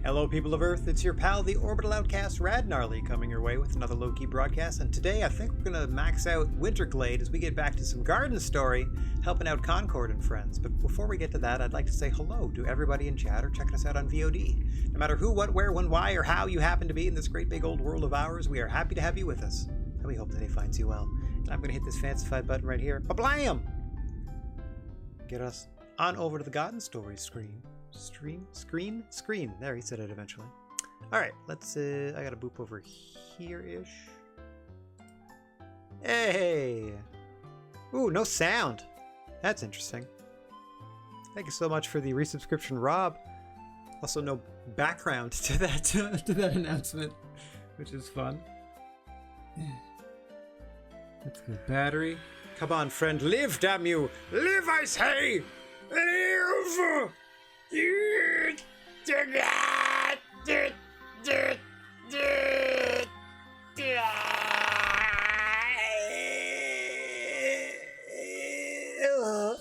Hello people of Earth, it's your pal the Orbital Outcast Rad Gnarly coming your way with another low-key broadcast, and today I think we're gonna max out Winter Glade as we get back to some garden story, helping out Concord and friends. But before we get to that, I'd like to say hello to everybody in chat or checking us out on VOD. No matter who, what, where, when, why, or how you happen to be in this great big old world of ours, we are happy to have you with us, and we hope today finds you well. And I'm gonna hit this fancified button right here, ba-blam! Get us on over to the garden story screen. Screen. There, he said it eventually. All right, let's. I gotta boop over here-ish. Hey. Ooh, no sound. That's interesting. Thank you so much for the resubscription, Rob. Also, no background to that announcement, which is fun. Let's go battery. Come on, friend, live, damn you! Live, I say! Live!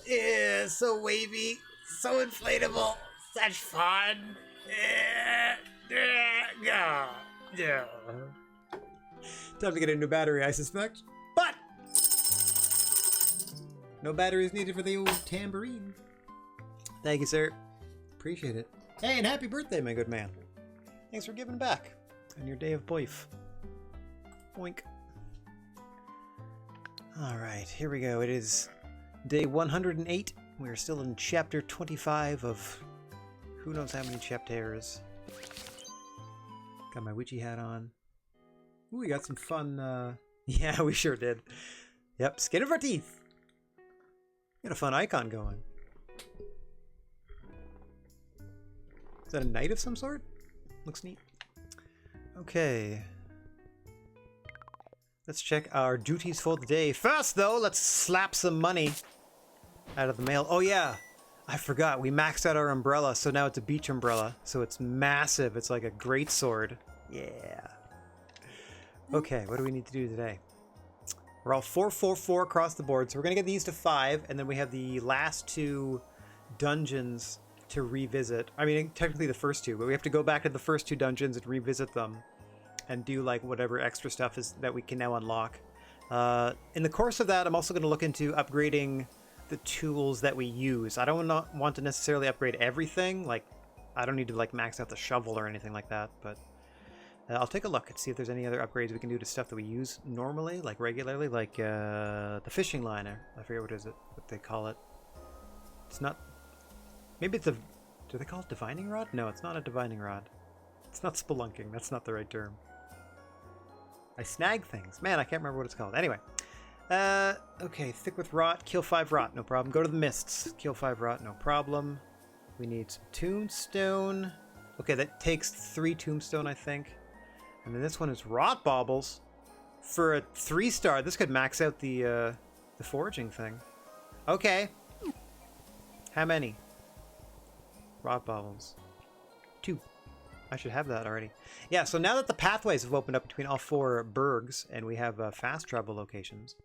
Yeah, so wavy, so inflatable, such fun. Time to get a new battery, I suspect. But no batteries needed for the old tambourine. Thank you, sir. Appreciate it. Hey, and happy birthday, my good man. Thanks for giving back on your day of boif. Boink. Alright, here we go. It is day 108. We're still in chapter 25 of who knows how many chapters. Got my witchy hat on. Ooh, we got some fun, yeah, we sure did. Yep, skin of our teeth. Got a fun icon going. Is that a knight of some sort? Looks neat. Okay. Let's check our duties for the day. First, though, let's slap some money out of the mail. Oh, yeah. I forgot. We maxed out our umbrella, so now it's a beach umbrella. So it's massive. It's like a great sword. Yeah. Okay, what do we need to do today? We're all 444 across the board, so we're going to get these to 5, and then we have the last 2 dungeons to revisit. I mean, technically the first 2, but we have to go back to the first 2 dungeons and revisit them and do like whatever extra stuff is that we can now unlock. In the course of that, I'm also going to look into upgrading the tools that we use. I don't want to necessarily upgrade everything. Like, I don't need to like max out the shovel or anything like that, but I'll take a look and see if there's any other upgrades we can do to stuff that we use normally, like regularly, like the fishing liner. I forget what they call it. It's not. Maybe it's a... Do they call it divining rod? No, it's not a divining rod. It's not spelunking. That's not the right term. I snag things. Man, I can't remember what it's called. Anyway. Okay, thick with rot. Kill 5 rot. No problem. Go to the mists. Kill 5 rot. No problem. We need some tombstone. Okay, that takes 3 tombstone, I think. And then this one is rot baubles. For a 3-star, this could max out the foraging thing. Okay. How many? Rot baubles. 2. I should have that already. Yeah, so now that the pathways have opened up between all 4 burgs and we have fast travel locations,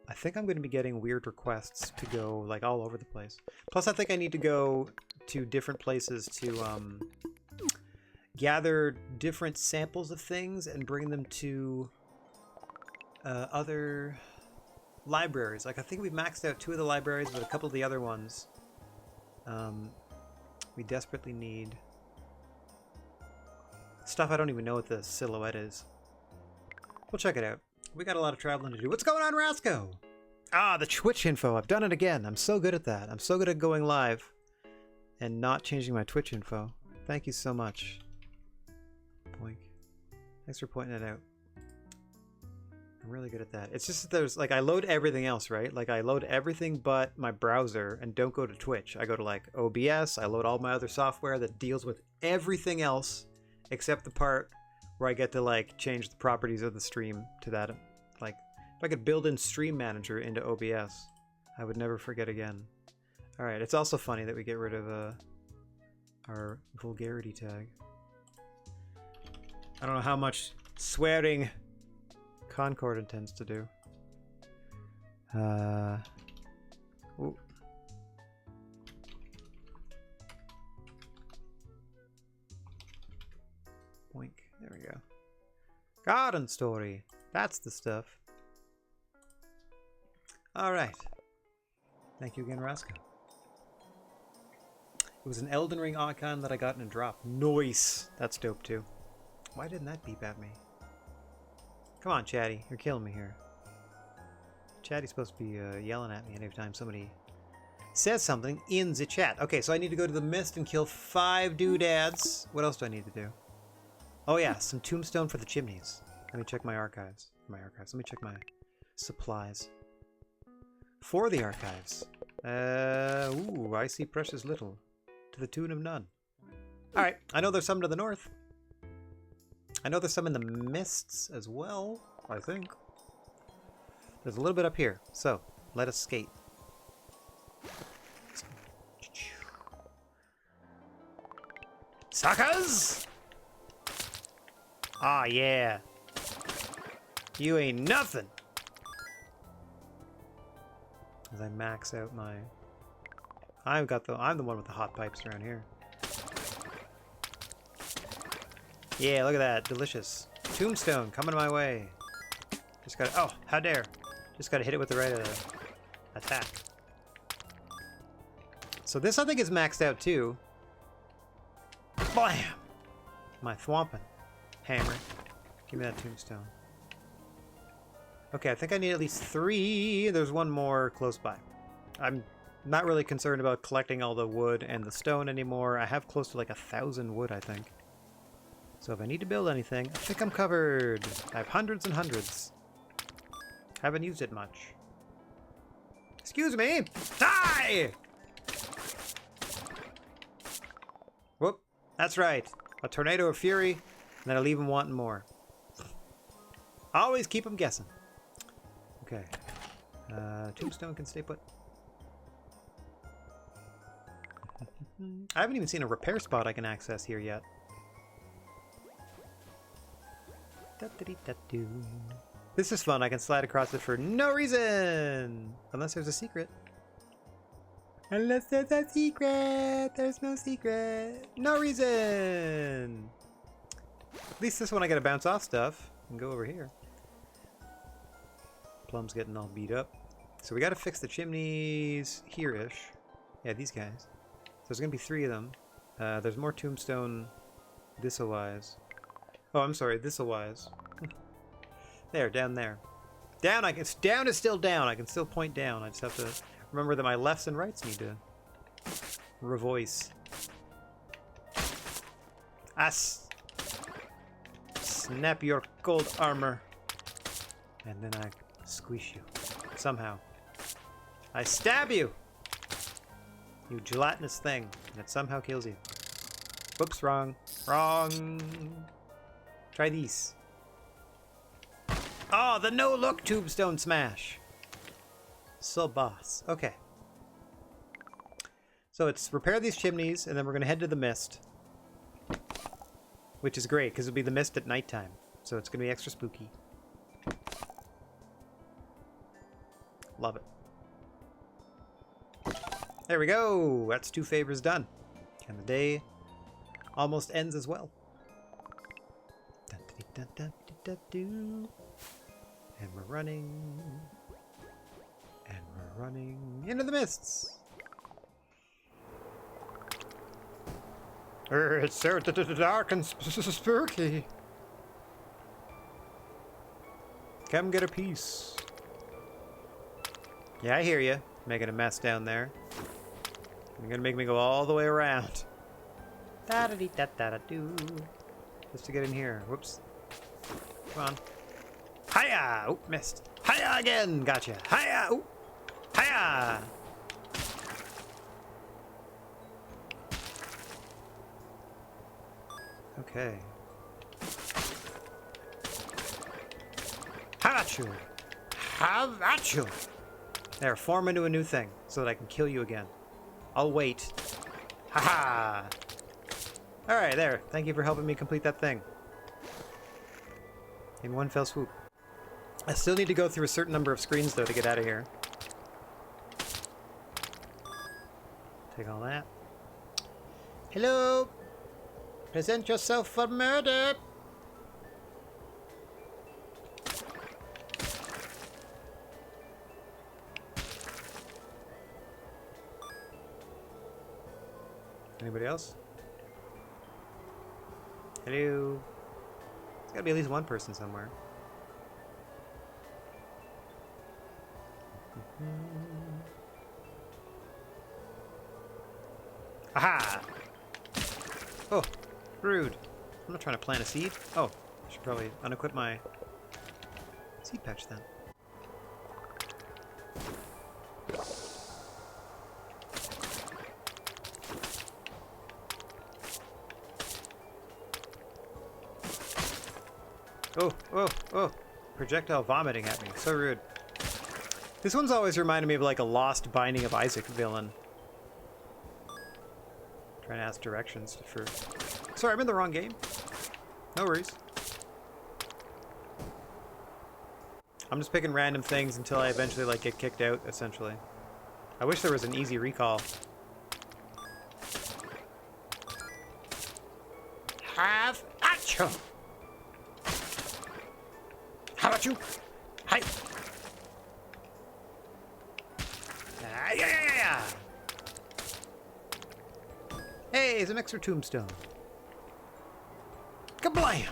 I think I'm going to be getting weird requests to go like all over the place. Plus, I think I need to go to different places to gather different samples of things and bring them to other libraries. Like, I think we've maxed out 2 of the libraries, but a couple of the other ones we desperately need stuff. I don't even know what the silhouette is. We'll check it out. We got a lot of traveling to do. What's going on, Rasco? Ah, the Twitch info. I've done it again. I'm so good at that. I'm so good at going live and not changing my Twitch info. Thank you so much. Boink. Thanks for pointing it out. I'm really good at that. It's just that there's like, I load everything else, right? Like I load everything but my browser and don't go to Twitch. I go to like OBS. I load all my other software that deals with everything else except the part where I get to like change the properties of the stream to that. Like if I could build in Stream Manager into OBS, I would never forget again. All right. It's also funny that we get rid of our vulgarity tag. I don't know how much swearing Concord intends to do. Ooh. Garden story. That's the stuff. Alright. Thank you again, Roscoe. It was an Elden Ring icon that I got in a drop. Nice! That's dope too. Why didn't that beep at me? Come on, Chatty. You're killing me here. Chatty's supposed to be yelling at me every time somebody says something in the chat. Okay, so I need to go to the mist and kill 5 doodads. What else do I need to do? Oh yeah, some tombstone for the chimneys. Let me check my archives. Let me check my supplies. For the archives. Ooh, I see precious little. To the tune of none. Alright, I know there's some to the north. I know there's some in the mists as well, I think. There's a little bit up here, so let us skate. Suckers! Ah, yeah. You ain't nothing. As I max out my... I'm the one with the hot pipes around here. Yeah, look at that. Delicious. Tombstone coming my way. Just gotta... Oh, how dare. Just gotta hit it with the right attack. So this, I think, is maxed out, too. Blam! My thwomping hammer. Give me that tombstone. Okay, I think I need at least 3. There's one more close by. I'm not really concerned about collecting all the wood and the stone anymore. I have close to like 1,000 wood, I think. So if I need to build anything, I think I'm covered. I have hundreds and hundreds. Haven't used it much. Excuse me! Die! Whoop. That's right. A tornado of fury, and then I leave them wanting more. Always keep them guessing. Okay. Tombstone can stay put. I haven't even seen a repair spot I can access here yet. This is fun. I can slide across it for no reason! Unless there's a secret. Unless there's a secret! There's no secret! No reason! At least this one I gotta bounce off stuff and go over here. Plum's getting all beat up. So we gotta fix the chimneys here-ish. Yeah, these guys. So there's gonna be 3 of them. There's more tombstone this-a-wise. Oh, I'm sorry, this-a-wise. There, down there. Down is still down. I can still point down. I just have to remember that my lefts and rights need to revoice. Snap your gold armor. And then I squish you. Somehow. I stab you! You gelatinous thing. And it somehow kills you. Whoops, wrong. Wrong. Try these. Oh, the no-look tombstone smash. So boss. Okay. So it's repair these chimneys, and then we're going to head to the mist. Which is great, because it'll be the mist at nighttime. So it's going to be extra spooky. Love it. There we go! That's 2 favors done. And the day almost ends as well. And we're running. And we're running into the mists. It's so dark and spooky. Come get a piece. Yeah, I hear you. Making a mess down there. You're gonna make me go all the way around. Da-da-dee-da-da-da-doo. Just to get in here. Whoops. Come on. Hiya! Oh, missed. Hiya again! Gotcha. Hiya! Oh! Hiya! Okay. How about you? How about you? There, form into a new thing so that I can kill you again. I'll wait. Haha! Alright, there. Thank you for helping me complete that thing. In one fell swoop. I still need to go through a certain number of screens, though, to get out of here. Take all that. Hello! Present yourself for murder! Anybody else? Hello? There's gotta be at least one person somewhere. Aha! Oh, rude. I'm not trying to plant a seed. Oh, I should probably unequip my seed patch then. Oh, oh, oh. Projectile vomiting at me. So rude. This one's always reminded me of like a Lost Binding of Isaac villain. Trying to ask directions for... Sorry, I'm in the wrong game. No worries. I'm just picking random things until I eventually like get kicked out, essentially. I wish there was an easy recall. Have at you! How about you? Hi! Yeah! Hey, some extra tombstone. Kablam!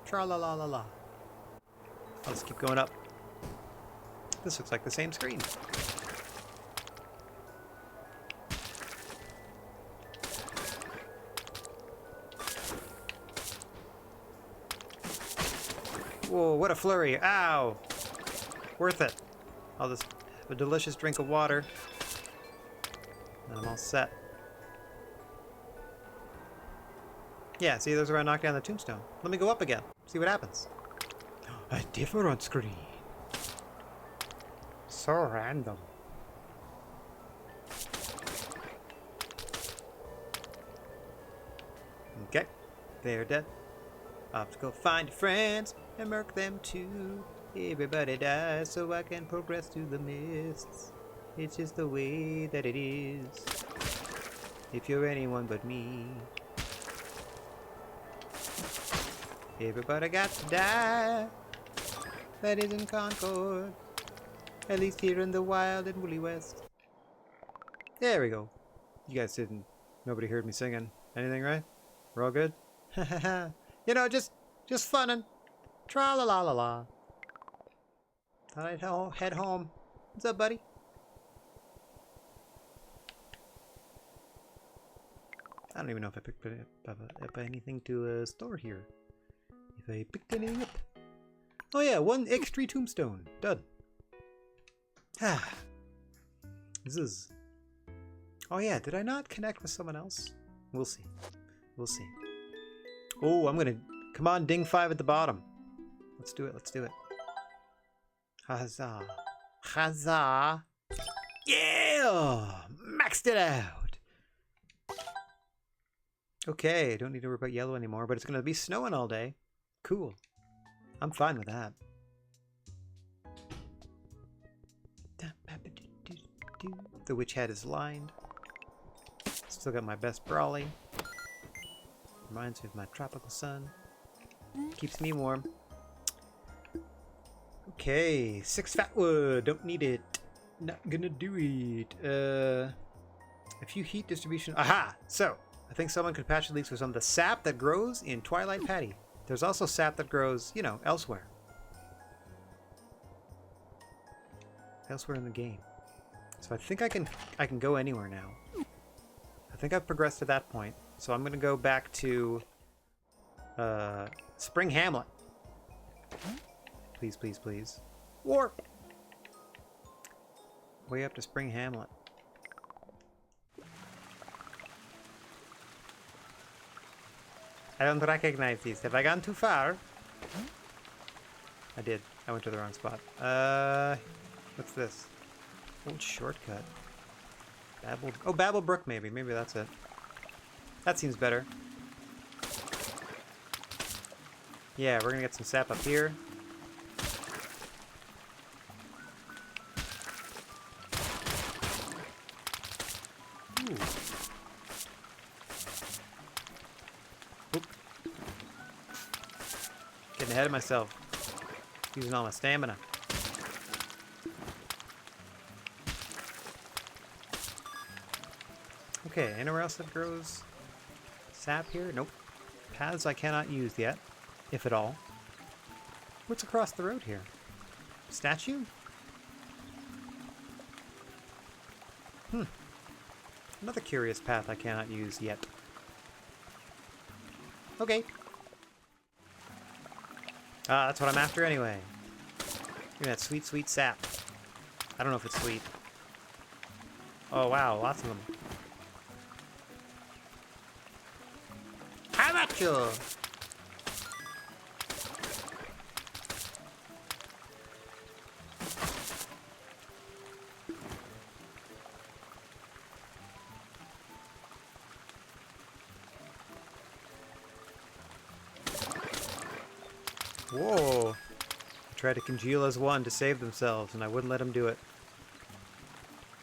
Tra-la-la-la-la. I'll just keep going up. This looks like the same screen. Whoa, what a flurry. Ow! Worth it. I'll just have a delicious drink of water. And I'm all set. Yeah, see, those are where I knocked down the tombstone. Let me go up again. See what happens. A different screen. So random. Okay. They're dead. I'll have to go find friends and murk them too. Everybody dies so I can progress through the mists. It's just the way that it is. If you're anyone but me. Everybody got to die. That is in Concord. At least here in the wild and woolly west. There we go. You guys didn't. Nobody heard me singing anything, right? We're all good? You know, just funnin'. Tra-la-la-la-la. Thought I'd head home. What's up, buddy? I don't even know if I picked up anything to store here. If I picked anything up. Oh yeah, one X3 tombstone. Done. This is... Oh yeah, did I not connect with someone else? We'll see. We'll see. Oh, I'm gonna... Come on, ding 5 at the bottom. Let's do it, let's do it. Huzzah. Huzzah. Yeah! Maxed it out! Okay, I don't need to worry about yellow anymore, but it's gonna be snowing all day. Cool. I'm fine with that. The witch hat is lined. Still got my best brawly. Reminds me of my tropical sun. Keeps me warm. Okay, 6 fat wood. Don't need it. Not gonna do it. A few heat distribution. Aha! So, I think someone could patch the leaks with some of the sap that grows in Twilight Patty. There's also sap that grows, you know, elsewhere. Elsewhere in the game. So I think I can go anywhere now. I think I've progressed to that point. So I'm gonna go back to Spring Hamlet. Please, please, please. Warp! Way up to Spring Hamlet. I don't recognize these. Have I gone too far? I did. I went to the wrong spot. What's this? Old shortcut. Babble Brook maybe. Maybe that's it. That seems better. Yeah, we're gonna get some sap up here. Ooh. Oop. Getting ahead of myself. Using all my stamina. Okay, anywhere else that grows sap here? Nope. Paths I cannot use yet, if at all. What's across the road here? Statue? Another curious path I cannot use yet. Okay. That's what I'm after anyway. Give me that sweet, sweet sap. I don't know if it's sweet. Oh wow, lots of them. How about you? Whoa. Tried to congeal as one to save themselves, and I wouldn't let them do it.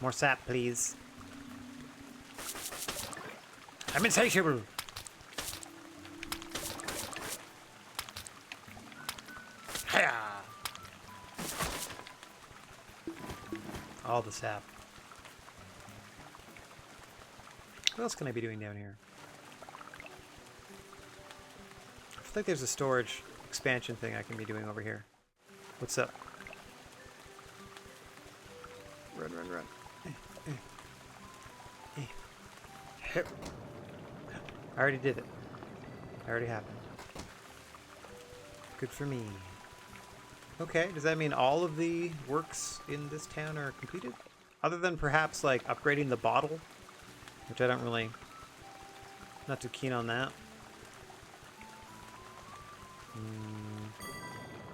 More sap, please. I'm insatiable. Hiya! All the sap. What else can I be doing down here? I feel like there's a storage expansion thing I can be doing over here. What's up? Run, run, run. I already did it. Already happened. Good for me. Okay, does that mean all of the works in this town are completed? Other than perhaps like upgrading the bottle, which I don't really, not too keen on that.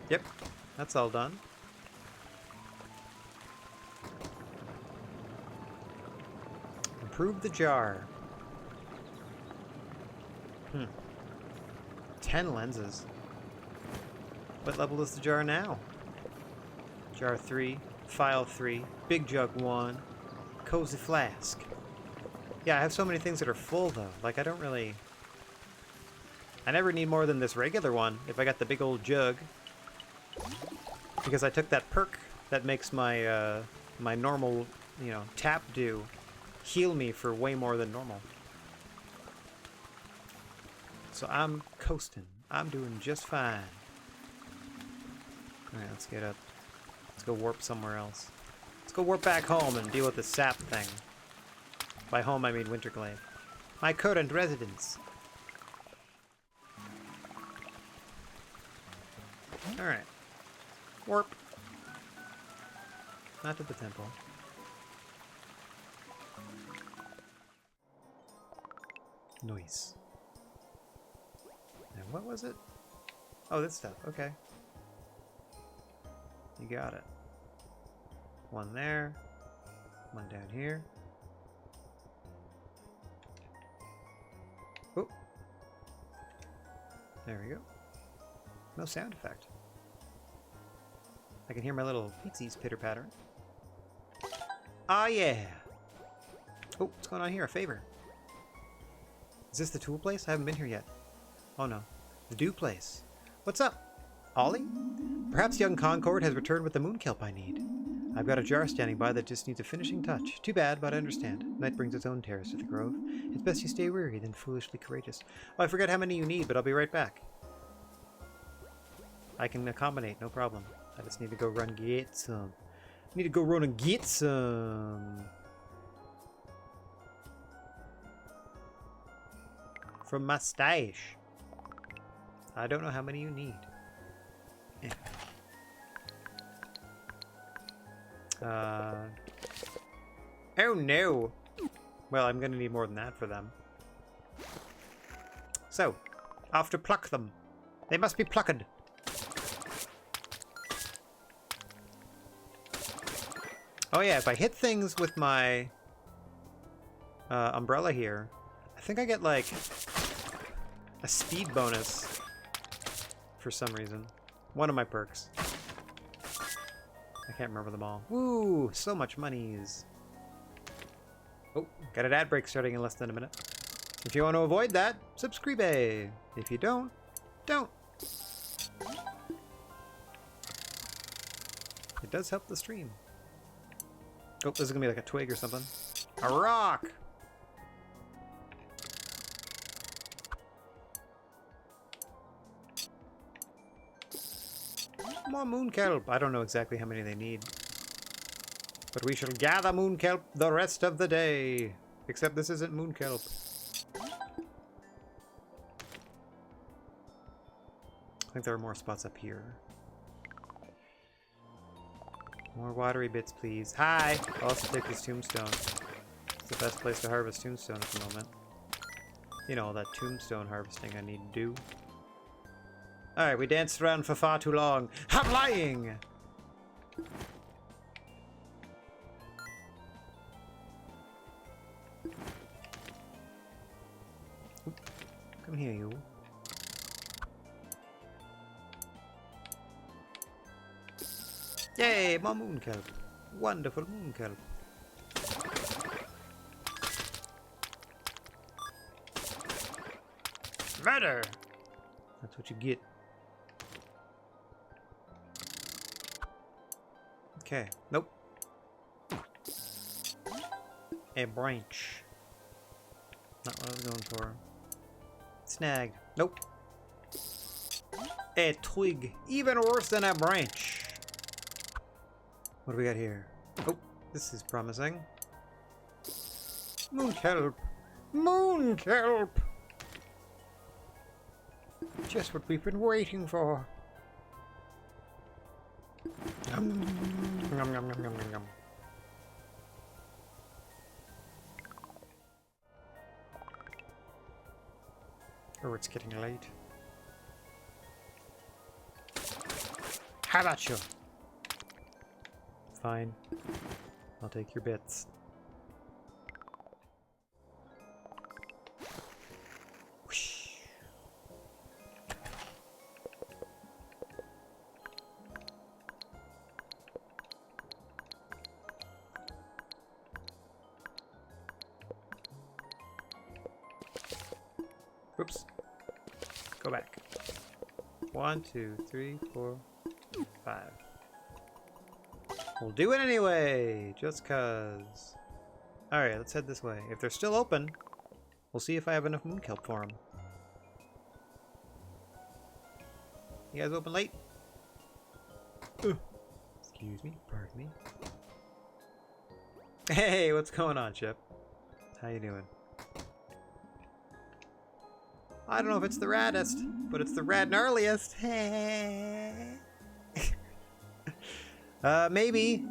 Yep, that's all done. Improve the jar. 10 lenses. What level is the jar now? Jar 3, File 3, Big Jug 1, Cozy Flask. Yeah, I have so many things that are full though. Like I don't really... I never need more than this regular one if I got the big old jug. Because I took that perk that makes my my normal, you know, tap do heal me for way more than normal. So I'm coasting. I'm doing just fine. Alright, let's get up. Let's go warp somewhere else. Let's go warp back home and deal with the sap thing. By home I mean Winter Glade. My current residence. Alright. Warp. Not to the temple. Noise. And what was it? Oh, this stuff. Okay. You got it. One there. One down here. Oh. There we go. No sound effect. I can hear my little feetsies pitter-pattering. Ah, yeah! Oh, what's going on here? A favor. Is this the tool place? I haven't been here yet. Oh no. The dew place. What's up? Ollie? Perhaps young Concord has returned with the moonkelp I need. I've got a jar standing by that just needs a finishing touch. Too bad, but I understand. Night brings its own terrors to the grove. It's best you stay weary than foolishly courageous. Oh, I forget how many you need, but I'll be right back. I can accommodate, no problem. I just need to go run and get some. Need to go run and get some. From my stash. I don't know how many you need. Oh no! Well, I'm gonna need more than that for them. So, I have to pluck them. They must be plucked. Oh yeah, if I hit things with my umbrella here, I think I get like a speed bonus for some reason. One of my perks. I can't remember them all. Woo! So much monies. Oh, got an ad break starting in less than a minute. If you want to avoid that, subscribe. If you don't, don't. It does help the stream. Oh, this is gonna be like a twig or something. A rock! more moon kelp. I don't know exactly how many they need. But we shall gather moon kelp the rest of the day. Except this isn't moon kelp. I think there are more spots up here. More watery bits, please. Hi! I'll also take this tombstone. It's the best place to harvest tombstone at the moment. You know, that tombstone harvesting I need to do. Alright, we danced around for far too long. I'm lying! Oop. Come here, you. Yay, more moon kelp. Wonderful moon kelp. Murder! That's what you get. Okay, nope. A branch. Not what I was going for. Snag. Nope. A twig. Even worse than a branch. What do we got here? Oh, this is promising. Moon kelp. Moon kelp! Just what we've been waiting for. Yum, yum, yum, yum, yum, yum. Oh, it's getting late. How about you? Fine. I'll take your bits. Whoosh. Oops. Go back. 1, 2, 3, 4, 5. We'll do it anyway, just cause. Alright, let's head this way. If they're still open, we'll see if I have enough moon kelp for them. You guys open late? Excuse me, pardon me. Hey, what's going on, Chip? How you doing? I don't know if it's the raddest, but it's the rad gnarliest. Maybe.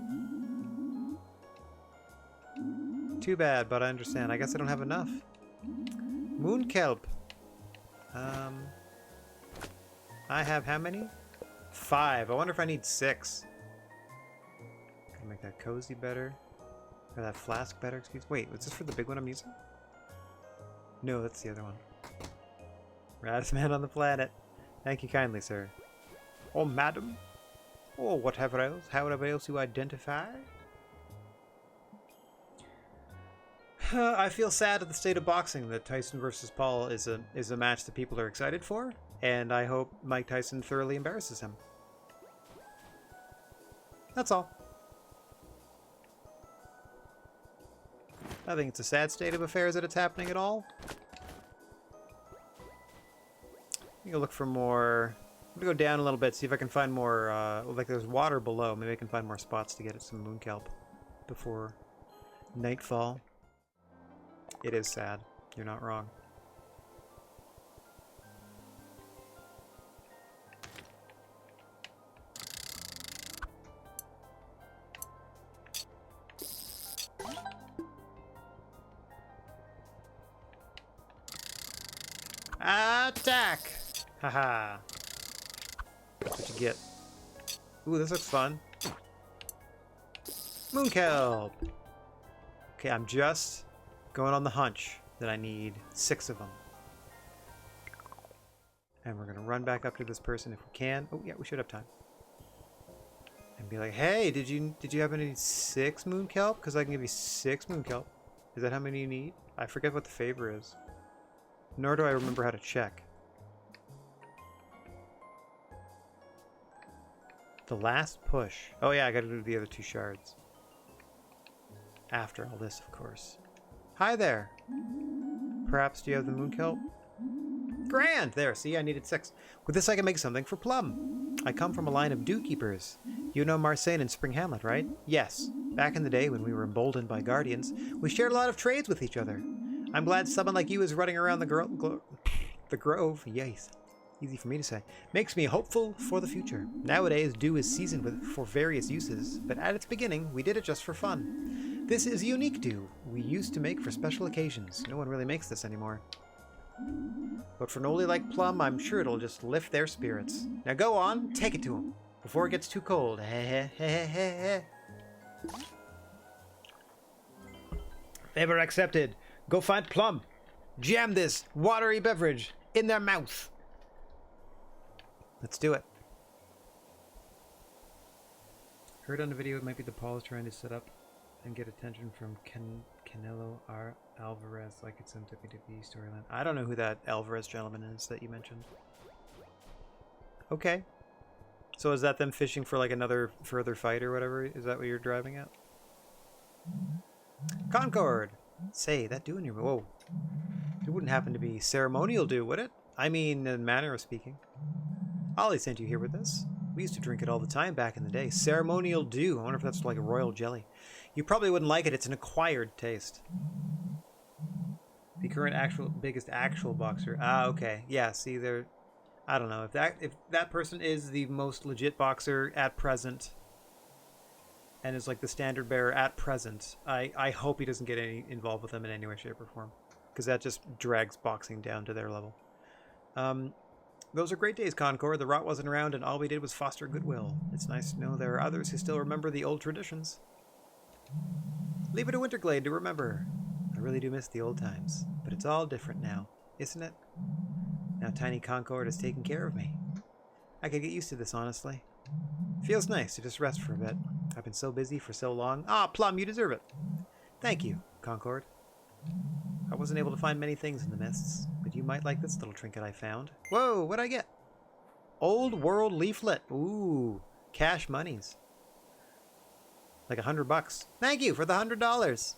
Too bad, but I understand. I guess I don't have enough. Moon kelp. I have how many? 5. I wonder if I need 6. Can make that cozy better. Or that flask better, excuse me. Wait, was this for the big one I'm using? No, that's the other one. Raddest man on the planet. Thank you kindly, sir. Oh, madam. Oh, whatever else. However else you identify. I feel sad at the state of boxing that Tyson versus Paul is a match that people are excited for, and I hope Mike Tyson thoroughly embarrasses him. That's all. I think it's a sad state of affairs that it's happening at all. I'm gonna look for more. I'm gonna go down a little bit, see if I can find more. Like there's water below. Maybe I can find more spots to get some moon kelp before nightfall. It is sad. You're not wrong. Attack! Haha. That's what you get. Ooh, this looks fun. Moon kelp! Okay, I'm just going on the hunch that I need 6 of them. And we're gonna run back up to this person if we can. Oh yeah, we should have time. And be like, hey, did you happen to need 6 moon kelp? Because I can give you 6 moon kelp. Is that how many you need? I forget what the favor is. Nor do I remember how to check. The last push. Oh yeah, I gotta do the other 2 shards. After all this, of course. Hi there! Perhaps do you have the moon kelp? Grand! There, see, I needed 6. With this I can make something for Plum. I come from a line of dew keepers. You know Marseille and Spring Hamlet, right? Yes. Back in the day when we were emboldened by guardians, we shared a lot of trades with each other. I'm glad someone like you is running around the grove. Yes. Easy for me to say. Makes me hopeful for the future. Nowadays, dew is seasoned for various uses, but at its beginning, we did it just for fun. This is unique dew we used to make for special occasions. No one really makes this anymore. But for Noli like Plum, I'm sure it'll just lift their spirits. Now go on, take it to him, before it gets too cold. Favor accepted. Go find Plum. Jam this watery beverage in their mouth. Let's do it. Heard on the video it might be the Pauls trying to set up and get attention from Canelo Alvarez like it's some WWE storyline. I don't know who that Alvarez gentleman is that you mentioned. Okay. So is that them fishing for like another further fight or whatever? Is that what you're driving at? Concord! Say, that dew in your... Whoa. It wouldn't happen to be ceremonial dew, would it? I mean, in manner of speaking. Ollie sent you here with this. We used to drink it all the time back in the day. Ceremonial dew. I wonder if that's like a royal jelly. You probably wouldn't like it. It's an acquired taste. The current biggest actual boxer. Ah, okay. Yeah, see, they're... I don't know. If that person is the most legit boxer at present and is like the standard bearer at present, I hope he doesn't get involved with them in any way, shape, or form. Because that just drags boxing down to their level. Those are great days, Concord. The rot wasn't around and all we did was foster goodwill. It's nice to know there are others who still remember the old traditions. Leave it to Winterglade to remember. I really do miss the old times. But it's all different now, isn't it? Now tiny Concord has taken care of me. I could get used to this, honestly. Feels nice to just rest for a bit. I've been so busy for so long. Ah, Plum, you deserve it. Thank you, Concord. I wasn't able to find many things in the mists, but you might like this little trinket I found. Whoa, what'd I get? Old World Leaflet. Ooh, cash monies. Like $100. Thank you for the $100.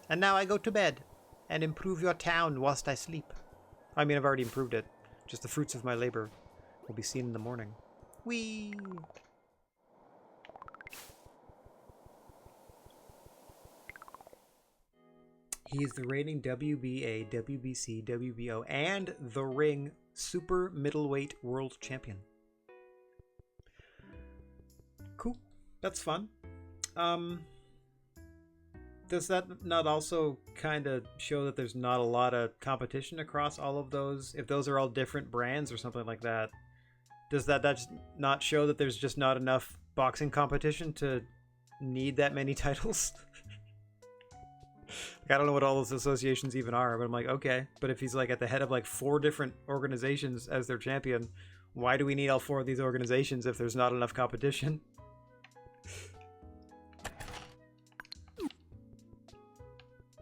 And now I go to bed and improve your town whilst I sleep. I mean, I've already improved it. Just the fruits of my labor will be seen in the morning. Whee! He is the reigning WBA, WBC, WBO, and the Ring Super Middleweight World Champion. Cool. That's fun. Does that not also kind of show that there's not a lot of competition across all of those? If those are all different brands or something like that, does that just not show that there's just not enough boxing competition to need that many titles? Like, I don't know what all those associations even are, but I'm like, okay. But if he's like at the head of like 4 different organizations as their champion, why do we need all 4 of these organizations if there's not enough competition?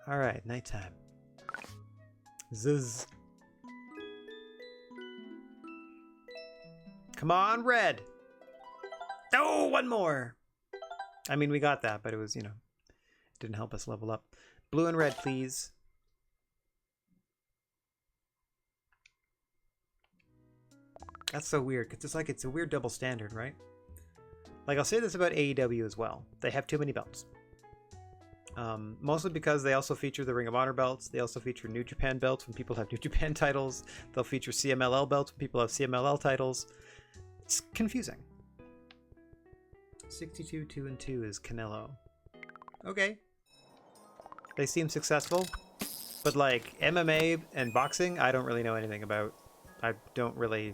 All right, nighttime. Zzz. Come on, red. Oh, one more. I mean, we got that, but it was, it didn't help us level up. Blue and red, please. That's so weird, because it's a weird double standard, right? Like, I'll say this about AEW as well. They have too many belts. Mostly because they also feature the Ring of Honor belts. They also feature New Japan belts when people have New Japan titles. They'll feature CMLL belts when people have CMLL titles. It's confusing. 62, 2 and 2 is Canelo. Okay. They seem successful. But like MMA and boxing, I don't really know anything about. I'm not really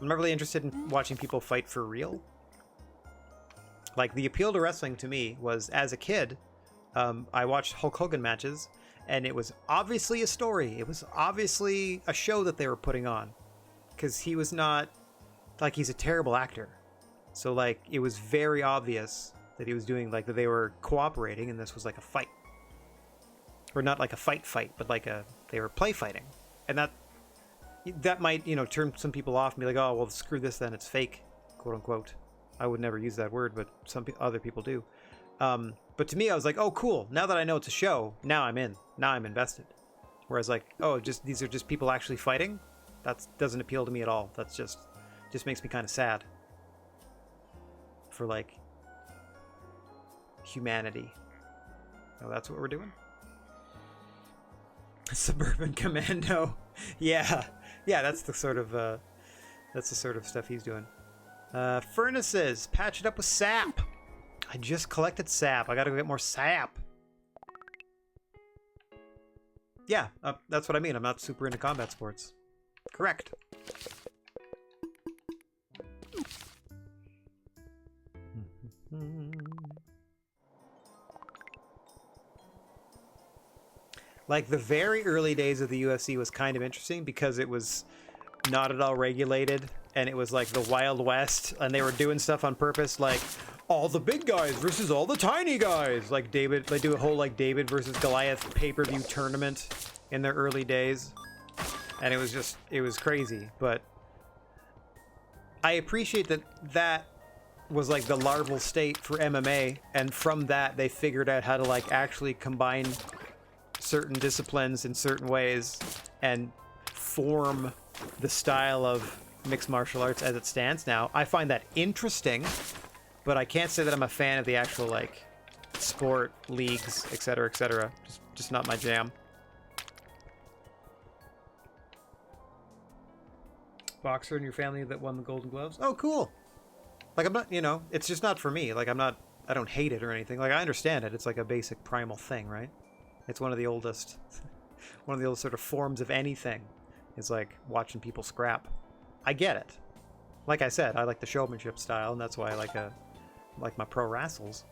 interested in watching people fight for real. Like, the appeal to wrestling to me was, as a kid, I watched Hulk Hogan matches, and it was obviously a story. It was obviously a show that they were putting on. Because he was not... Like, he's a terrible actor. So, like, it was very obvious that he was doing, like, that they were cooperating, and this was like a fight. Or not like a fight, but like they were play fighting. And that might, turn some people off and be like, oh, well, screw this then, it's fake, quote unquote. I would never use that word, but other people do. But to me, I was like, oh, cool. Now that I know it's a show, now I'm in. Now I'm invested. Whereas like, oh, these are just people actually fighting? That doesn't appeal to me at all. That's just makes me kind of sad for like humanity. Oh, that's what we're doing? Suburban Commando. Yeah, that's the sort of stuff he's doing. Furnaces, patch it up with sap. I just collected sap. I gotta go get more sap. Yeah, that's what I mean. I'm not super into combat sports. Correct. Like, the very early days of the UFC was kind of interesting because it was not at all regulated, and it was like the Wild West, and they were doing stuff on purpose, like all the big guys versus all the tiny guys. Like they do a whole like David versus Goliath pay-per-view tournament in their early days, and it was crazy. But I appreciate that was like the larval state for MMA, and from that they figured out how to like actually combine certain disciplines in certain ways and form the style of mixed martial arts as it stands now. I find that interesting, but I can't say that I'm a fan of the actual like sport leagues, etc., etc. Just not my jam. Boxer in your family that won the Golden Gloves? Oh, cool. Like, I'm not, it's just not for me. Like, I don't hate it or anything. Like, I understand it. It's like a basic primal thing, right? It's one of the oldest sort of forms of anything. Is like watching people scrap. I get it. Like I said, I like the showmanship style, and that's why I like my pro wrestles.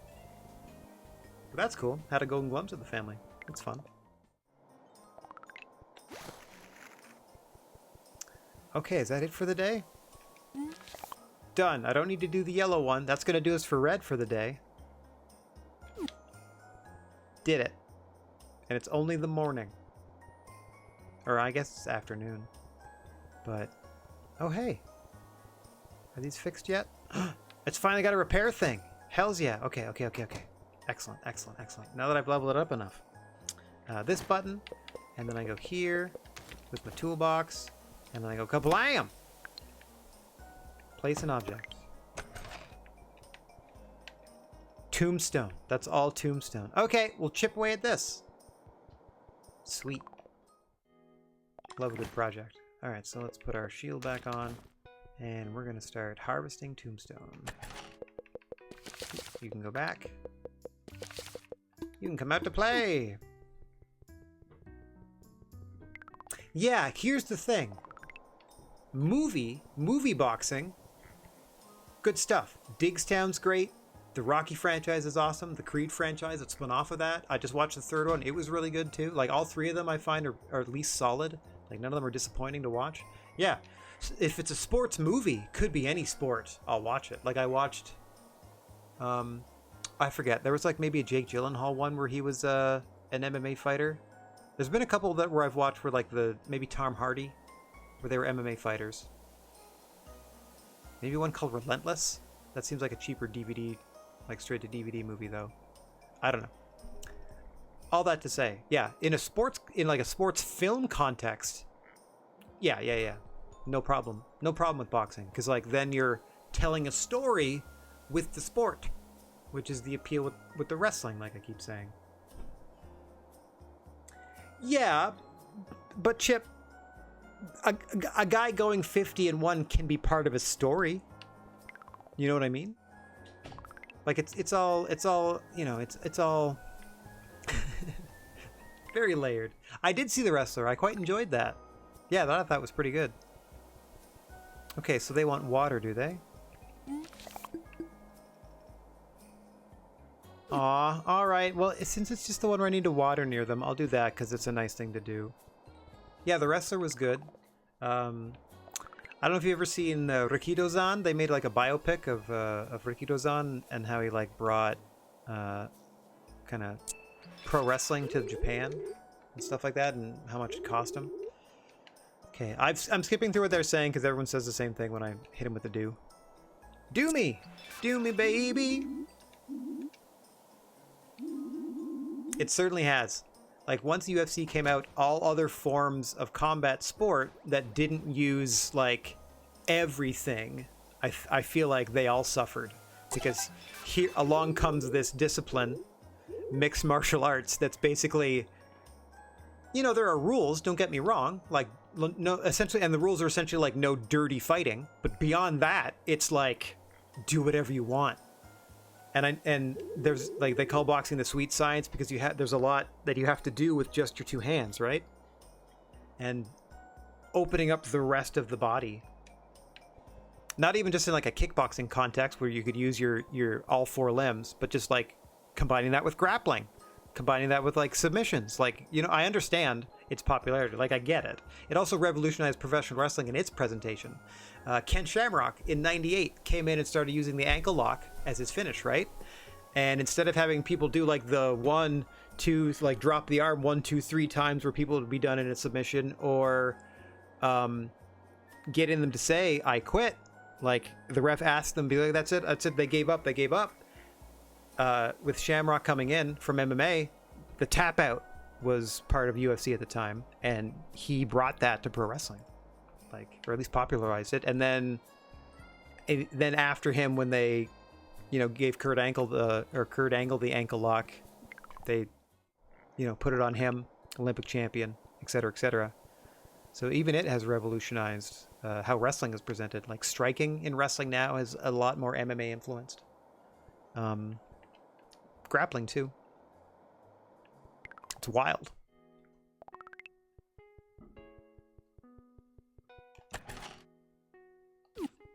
But that's cool. Had a Golden Gloves with the family. It's fun. Okay, is that it for the day? Done. I don't need to do the yellow one. That's gonna do us for red for the day. Did it. And it's only the morning. Or I guess it's afternoon. But, oh hey. Are these fixed yet? It's finally got a repair thing. Hells yeah. Okay. Excellent. Now that I've leveled it up enough. This button, and then I go here with my toolbox, and then I go kablam! Place an object. Tombstone. That's all tombstone. Okay, we'll chip away at this. Sweet. Love a good project. Alright, so let's put our shield back on, and we're going to start harvesting tombstone. You can go back. You can come out to play! Yeah, here's the thing. Movie boxing, good stuff. Digstown's great. The Rocky franchise is awesome. The Creed franchise that spun off of that. I just watched the third one. It was really good too. Like all three of them I find are at least solid. Like none of them are disappointing to watch. Yeah. If it's a sports movie, could be any sport, I'll watch it. Like I watched, I forget. There was like maybe a Jake Gyllenhaal one where he was an MMA fighter. There's been a couple that where I've watched where like maybe Tom Hardy, where they were MMA fighters. Maybe one called Relentless. That seems like a cheaper DVD, like straight to DVD movie though. I don't know. All that to say, yeah, in like a sports film context, yeah. No problem with boxing, because like then you're telling a story with the sport, which is the appeal with the wrestling, like I keep saying. Yeah, but Chip, a guy going 50-1 can be part of a story. You know what I mean? Like it's all it's all very layered. I did see The Wrestler. I quite enjoyed that. Yeah, that I thought was pretty good. Okay, so they want water, do they? Aw, alright. Well, since it's just the one where I need to water near them, I'll do that because it's a nice thing to do. Yeah, The Wrestler was good. I don't know if you've ever seen Rikidozan. They made like a biopic of Rikidozan and how he like brought kind of pro wrestling to Japan and stuff like that, and how much it cost him. Okay, I'm skipping through what they're saying because everyone says the same thing when I hit him with the do. Do me, baby. It certainly has. Like, once UFC came out, all other forms of combat sport that didn't use, like, everything, I feel like they all suffered. Because here along comes this discipline, mixed martial arts, that's basically, you know, there are rules, don't get me wrong, like, no, essentially, and the rules are essentially like no dirty fighting, but beyond that, it's like, do whatever you want. And there's, like, they call boxing the sweet science because there's a lot that you have to do with just your two hands, right? And opening up the rest of the body. Not even just in like a kickboxing context where you could use your all four limbs, but just like combining that with grappling, combining that with like submissions. Like, you know, I understand its popularity, like I get it. It also revolutionized professional wrestling in its presentation. Ken Shamrock in '98 came in and started using the ankle lock as his finish, right? And instead of having people do like the 1, 2, like drop the arm 1, 2, 3 times where people would be done in a submission, or getting them to say I quit, like the ref asked them, be like, that's it, they gave up. With Shamrock coming in from MMA, the tap out was part of UFC at the time, and he brought that to pro wrestling, like, or at least popularized it. And then after him, when they, you know, gave Kurt Angle the ankle lock, they, you know, put it on him, Olympic champion, etc., etc. So even it has revolutionized how wrestling is presented. Like, striking in wrestling now is a lot more MMA influenced. Grappling too. It's wild.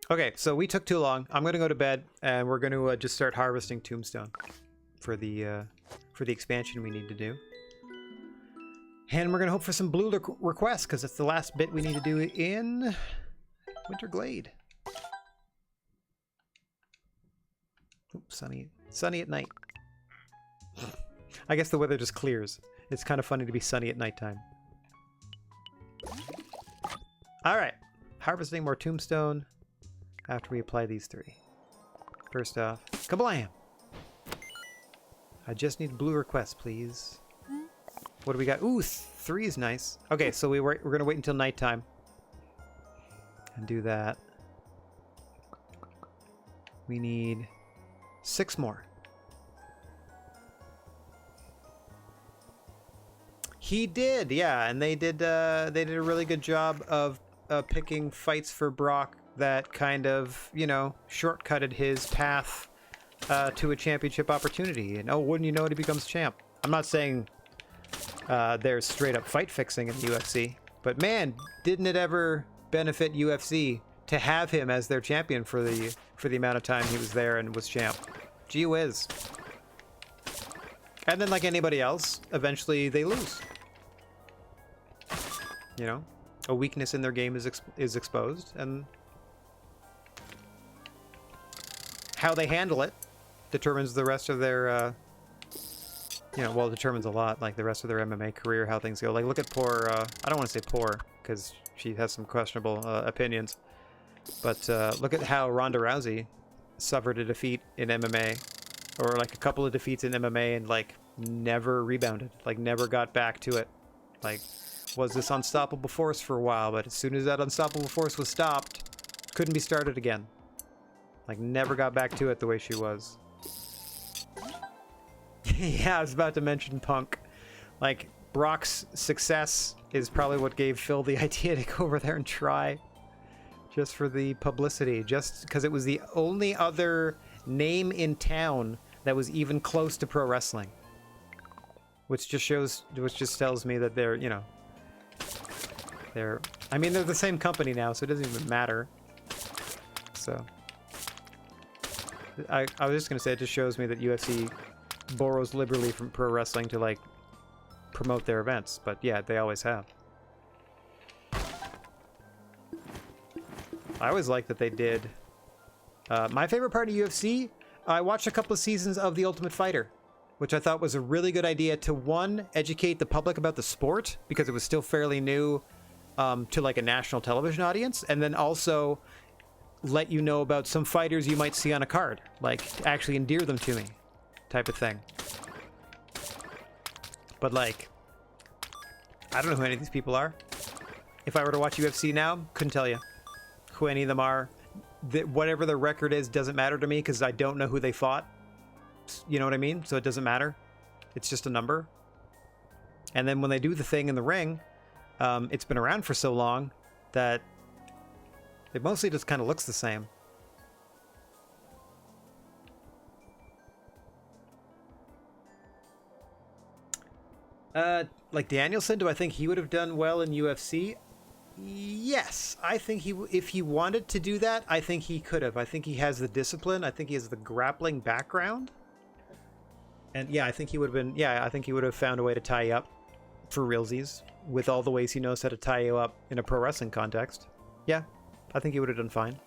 Okay, so we took too long. I'm gonna go to bed, and we're gonna just start harvesting tombstone for the expansion we need to do. And we're gonna hope for some blue requests, because it's the last bit we need to do in Winter Glade. Oops, sunny at night. I guess the weather just clears. It's kind of funny to be sunny at nighttime. Alright, harvesting more tombstone after we apply these 3. First off, kablam! I just need blue requests, please. What do we got? Ooh, 3 is nice. Okay, so we're gonna wait until nighttime and do that. We need 6 more. He did, yeah, and they did a really good job of picking fights for Brock that kind of, you know, shortcutted his path to a championship opportunity. And oh, wouldn't you know it, he becomes champ. I'm not saying there's straight up fight fixing in the UFC, but man, didn't it ever benefit UFC to have him as their champion for the amount of time he was there and was champ. Gee whiz. And then, like anybody else, eventually they lose. You know, a weakness in their game is exposed, and how they handle it determines the rest of their, you know, well, it determines a lot, like the rest of their MMA career, how things go. Like, look at poor, I don't want to say poor, because she has some questionable opinions, but look at how Ronda Rousey suffered a defeat in MMA, or like a couple of defeats in MMA, and like never rebounded, like never got back to it. Like, was this unstoppable force for a while, but as soon as that unstoppable force was stopped, couldn't be started again. Like, never got back to it the way she was. Yeah, I was about to mention Punk. Like, Brock's success is probably what gave Phil the idea to go over there and try. Just for the publicity. Just because it was the only other name in town that was even close to pro wrestling. Which just tells me that they're, you know, I mean, they're the same company now, so it doesn't even matter. So, I was just gonna say, it just shows me that UFC borrows liberally from pro wrestling to, like, promote their events, but yeah, they always have. I always liked that they did. My favorite part of UFC, I watched a couple of seasons of The Ultimate Fighter, which I thought was a really good idea to, one, educate the public about the sport, because it was still fairly new to like a national television audience, and then also let you know about some fighters you might see on a card, like actually endear them to me type of thing. But like, I don't know who any of these people are. If I were to watch UFC now, couldn't tell you who any of them are. Whatever their record is doesn't matter to me because I don't know who they fought. You know what I mean? So it doesn't matter. It's just a number. And then when they do the thing in the ring, it's been around for so long that it mostly just kind of looks the same. Like Danielson, do I think he would have done well in UFC? Yes, I think if he wanted to do that, I think he could have. I think he has the discipline. I think he has the grappling background. And yeah, I think he would have been, I think he would have found a way to tie you up for realsies with all the ways he knows how to tie you up in a pro wrestling context. Yeah, I think he would have done fine.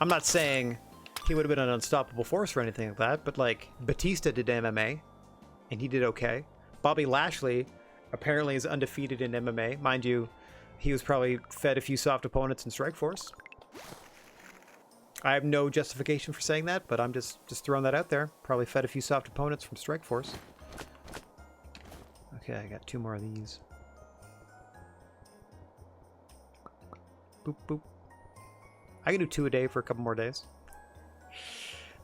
I'm not saying he would have been an unstoppable force or anything like that, but like Batista did MMA and he did okay. Bobby Lashley apparently is undefeated in MMA. Mind you, he was probably fed a few soft opponents in Strikeforce. I have no justification for saying that, but I'm just throwing that out there. Probably fed a few soft opponents from Strikeforce. Okay, I got 2 more of these. Boop, boop. I can do 2 a day for a couple more days.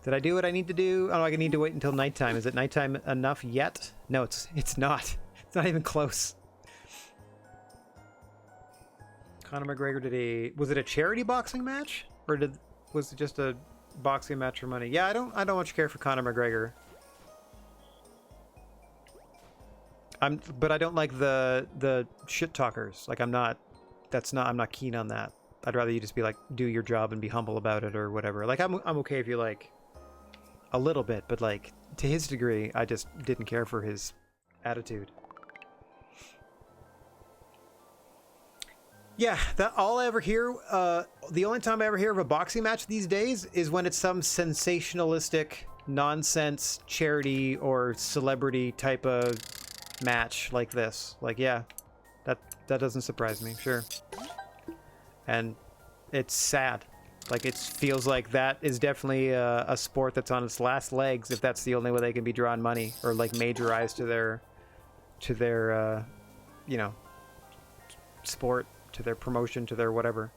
Did I do what I need to do? Oh, I need to wait until nighttime. Is it nighttime enough yet? No, it's not. It's not even close. Conor McGregor was it a charity boxing match? Or was it just a boxing match for money? Yeah, I don't much care for Conor McGregor. But I don't like the shit talkers. Like I'm not keen on that. I'd rather you just be like, do your job and be humble about it or whatever. Like I'm okay if you like a little bit, but like to his degree, I just didn't care for his attitude. Yeah, that all I ever hear, the only time I ever hear of a boxing match these days is when it's some sensationalistic nonsense charity or celebrity type of match like this. Like, yeah, that doesn't surprise me, sure. And it's sad. Like, it feels like that is definitely a sport that's on its last legs if that's the only way they can be drawing money or like majorize to their you know, sport, to their promotion, to their whatever.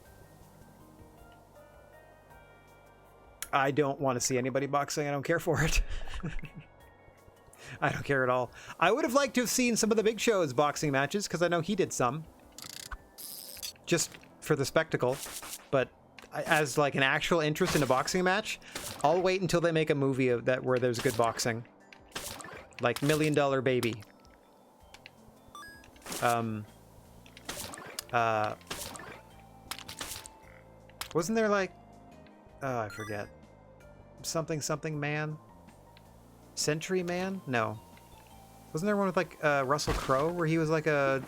I don't want to see anybody boxing. I don't care for it. I don't care at all. I would have liked to have seen some of the Big Show's boxing matches because I know he did some. Just for the spectacle. But as like an actual interest in a boxing match, I'll wait until they make a movie of that where there's good boxing. Like $1 Million Baby. Wasn't there like, oh, I forget. Something Man? Century Man? No. Wasn't there one with like Russell Crowe where he was like a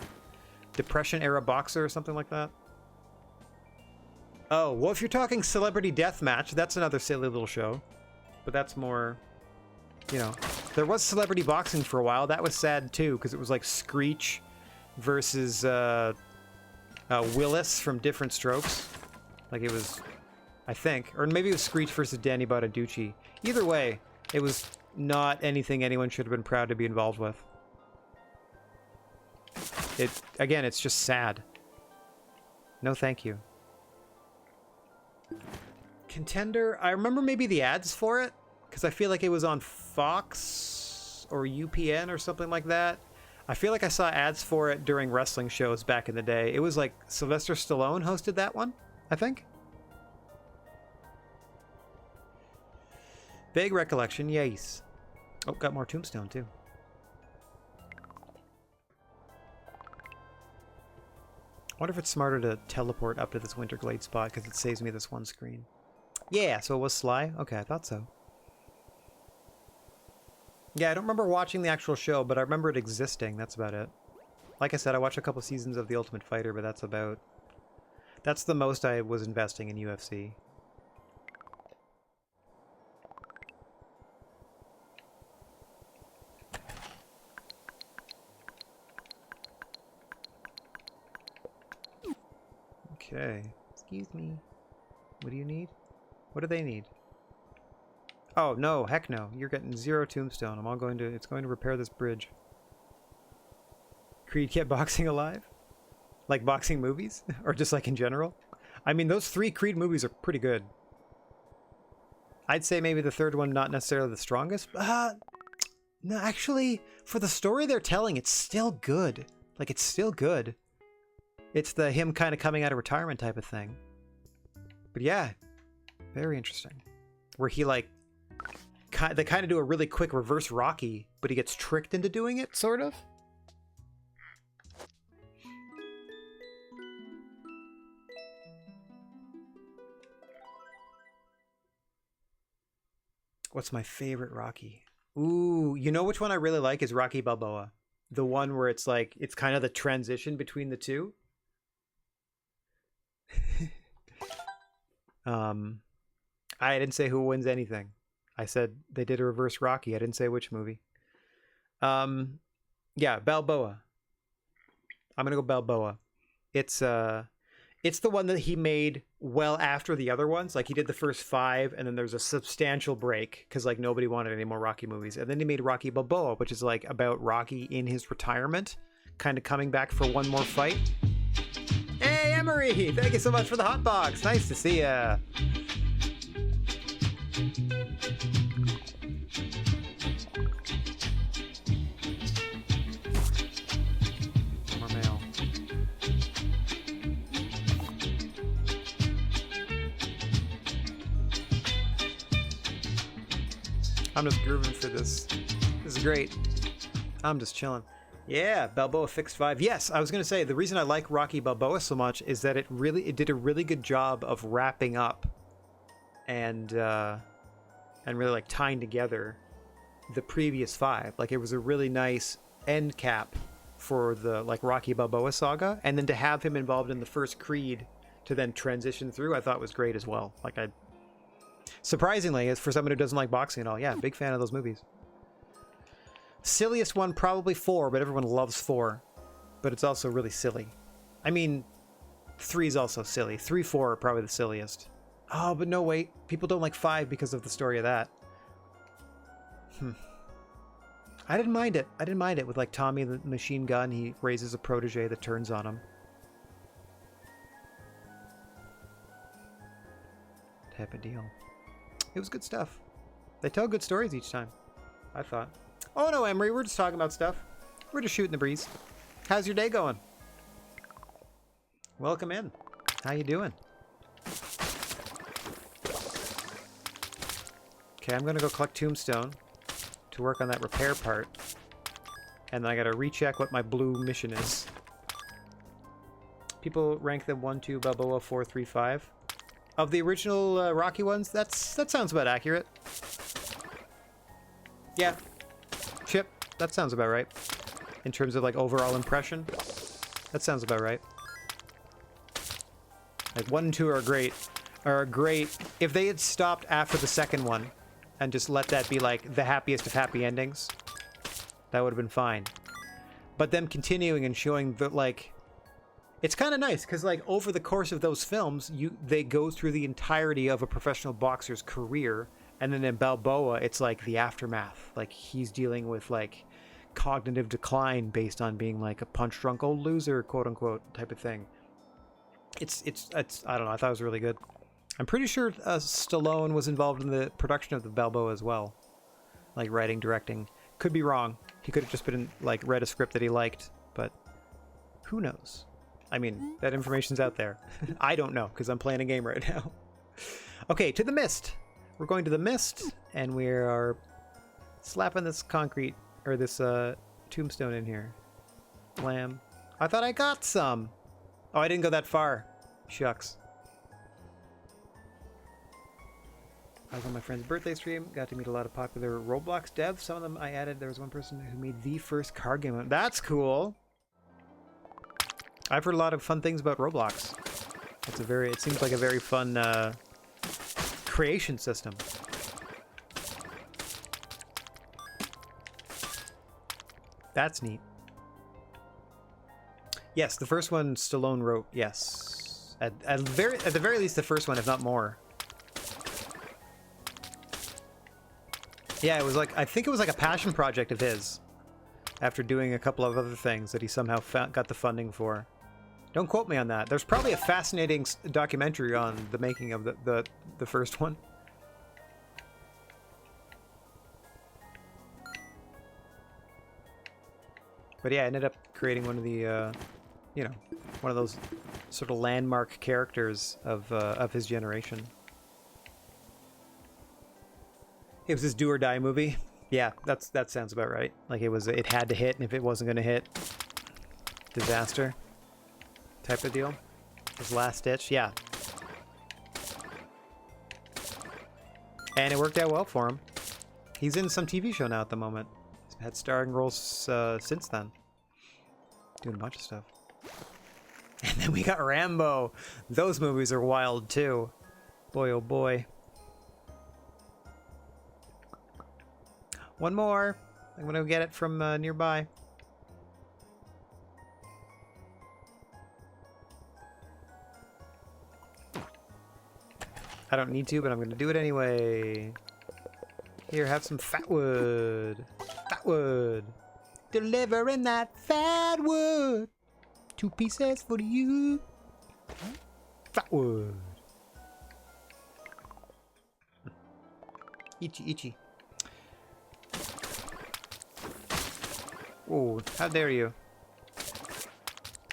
Depression era boxer or something like that? Oh, well, if you're talking Celebrity Deathmatch, that's another silly little show. But that's more, you know. There was celebrity boxing for a while. That was sad too, because it was like Screech versus Willis from Different Strokes. Like it was, I think. Or maybe it was Screech versus Danny Bottaducci. Either way, it was not anything anyone should have been proud to be involved with. Again, it's just sad. No thank you. Contender, I remember maybe the ads for it, because I feel like it was on Fox or UPN or something like that. I feel like I saw ads for it during wrestling shows back in the day. It was like Sylvester Stallone hosted that one, I think. Vague recollection, yes. Oh, got more tombstone too. I wonder if it's smarter to teleport up to this Winter Glade spot because it saves me this one screen. Yeah, so it was Sly? Okay, I thought so. Yeah, I don't remember watching the actual show, but I remember it existing. That's about it. Like I said, I watched a couple seasons of The Ultimate Fighter, but that's the most I was investing in UFC. Okay. Excuse me. What do you need? What do they need? Oh, no. Heck no. You're getting 0 tombstone. It's going to repair this bridge. Creed kept boxing alive? Like boxing movies? Or just like in general? I mean, those 3 Creed movies are pretty good. I'd say maybe the third one not necessarily the strongest. No, actually, for the story they're telling, it's still good. Like, it's still good. It's the him kind of coming out of retirement type of thing. But yeah, very interesting. Where he like, they kind of do a really quick reverse Rocky, but he gets tricked into doing it, sort of. What's my favorite Rocky? Ooh, you know which one I really like is Rocky Balboa. The one where it's like, it's kind of the transition between the two. I didn't say who wins anything. I said they did a reverse Rocky. I didn't say which movie. Yeah, Balboa. I'm gonna go Balboa. It's the one that he made well after the other ones. Like he did the first 5, and then there's a substantial break because like nobody wanted any more Rocky movies. And then he made Rocky Balboa, which is like about Rocky in his retirement, kind of coming back for one more fight. Hey, Emery! Thank you so much for the hot box. Nice to see ya. More mail. I'm just grooving for this. This is great. I'm just chilling. Yeah, Balboa fixed 5. Yes, I was going to say the reason I like Rocky Balboa so much is that it did a really good job of wrapping up and really like tying together the previous 5. Like it was a really nice end cap for the like Rocky Balboa saga, and then to have him involved in the first Creed to then transition through, I thought was great as well. Like surprisingly, as for someone who doesn't like boxing at all, yeah, big fan of those movies. Silliest one, probably 4, but everyone loves 4. But it's also really silly. I mean, 3 is also silly. 3, 4 are probably the silliest. Oh, but no, wait. People don't like 5 because of the story of that. I didn't mind it. I didn't mind it with like Tommy the machine gun. He raises a protege that turns on him. Type of deal. It was good stuff. They tell good stories each time, I thought. Oh no, Emery, we're just talking about stuff. We're just shooting the breeze. How's your day going? Welcome in. How you doing? Okay, I'm gonna go collect tombstone to work on that repair part. And then I gotta recheck what my blue mission is. People rank them 1, 2, Balboa, 4, 3, 5. Of the original Rocky ones, that sounds about accurate. Yeah. Chip, that sounds about right. In terms of like overall impression, that sounds about right. Like 1 and 2 are great. If they had stopped after the second one and just let that be like the happiest of happy endings, that would have been fine. But them continuing and showing that like, it's kind of nice because like over the course of those films, they go through the entirety of a professional boxer's career. And then in Balboa, it's like the aftermath. Like he's dealing with like cognitive decline based on being like a punch-drunk old loser, quote unquote, type of thing. It's I don't know. I thought it was really good. I'm pretty sure Stallone was involved in the production of the Balboa as well, like writing, directing. Could be wrong. He could have just been like read a script that he liked, but who knows? I mean, that information's out there. I don't know because I'm playing a game right now. Okay, to the Mist. We're going to the Mist, and we are slapping this concrete, or this tombstone in here. Blam. I thought I got some. Oh, I didn't go that far. Shucks. I was on my friend's birthday stream. Got to meet a lot of popular Roblox devs. Some of them I added. There was one person who made the first card game. That's cool. I've heard a lot of fun things about Roblox. It seems like a very fun creation system. That's neat. Yes, the first one Stallone wrote. Yes, at the very least, the first one, if not more. Yeah, it was like I think it was like a passion project of his, after doing a couple of other things that he somehow got the funding for. Don't quote me on that. There's probably a fascinating documentary on the making of the first one. But yeah, I ended up creating one of the, you know, one of those sort of landmark characters of his generation. It was his do or die movie. Yeah, that sounds about right. Like it had to hit, and if it wasn't going to hit, disaster type of deal. His last ditch, yeah. And it worked out well for him. He's in some TV show now at the moment. He's had starring roles since then. Doing a bunch of stuff. And then we got Rambo. Those movies are wild too. Boy, oh boy. One more. I'm gonna get it from nearby. I don't need to, but I'm gonna do it anyway. Here, have some fat wood. Fat wood. Delivering that fat wood. 2 pieces for you. Fat wood. Itchy, itchy. Oh, how dare you.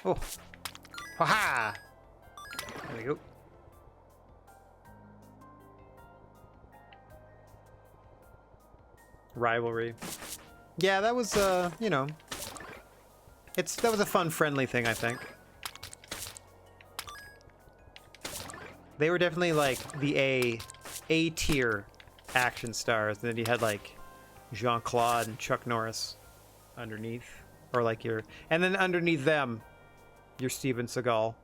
Oh. Ha-ha! There we go. Rivalry. Yeah, that was, you know, that was a fun, friendly thing, I think. They were definitely, like, the A-tier action stars, and then you had, like, Jean-Claude and Chuck Norris underneath. Or, like, and then underneath them, your Steven Seagal.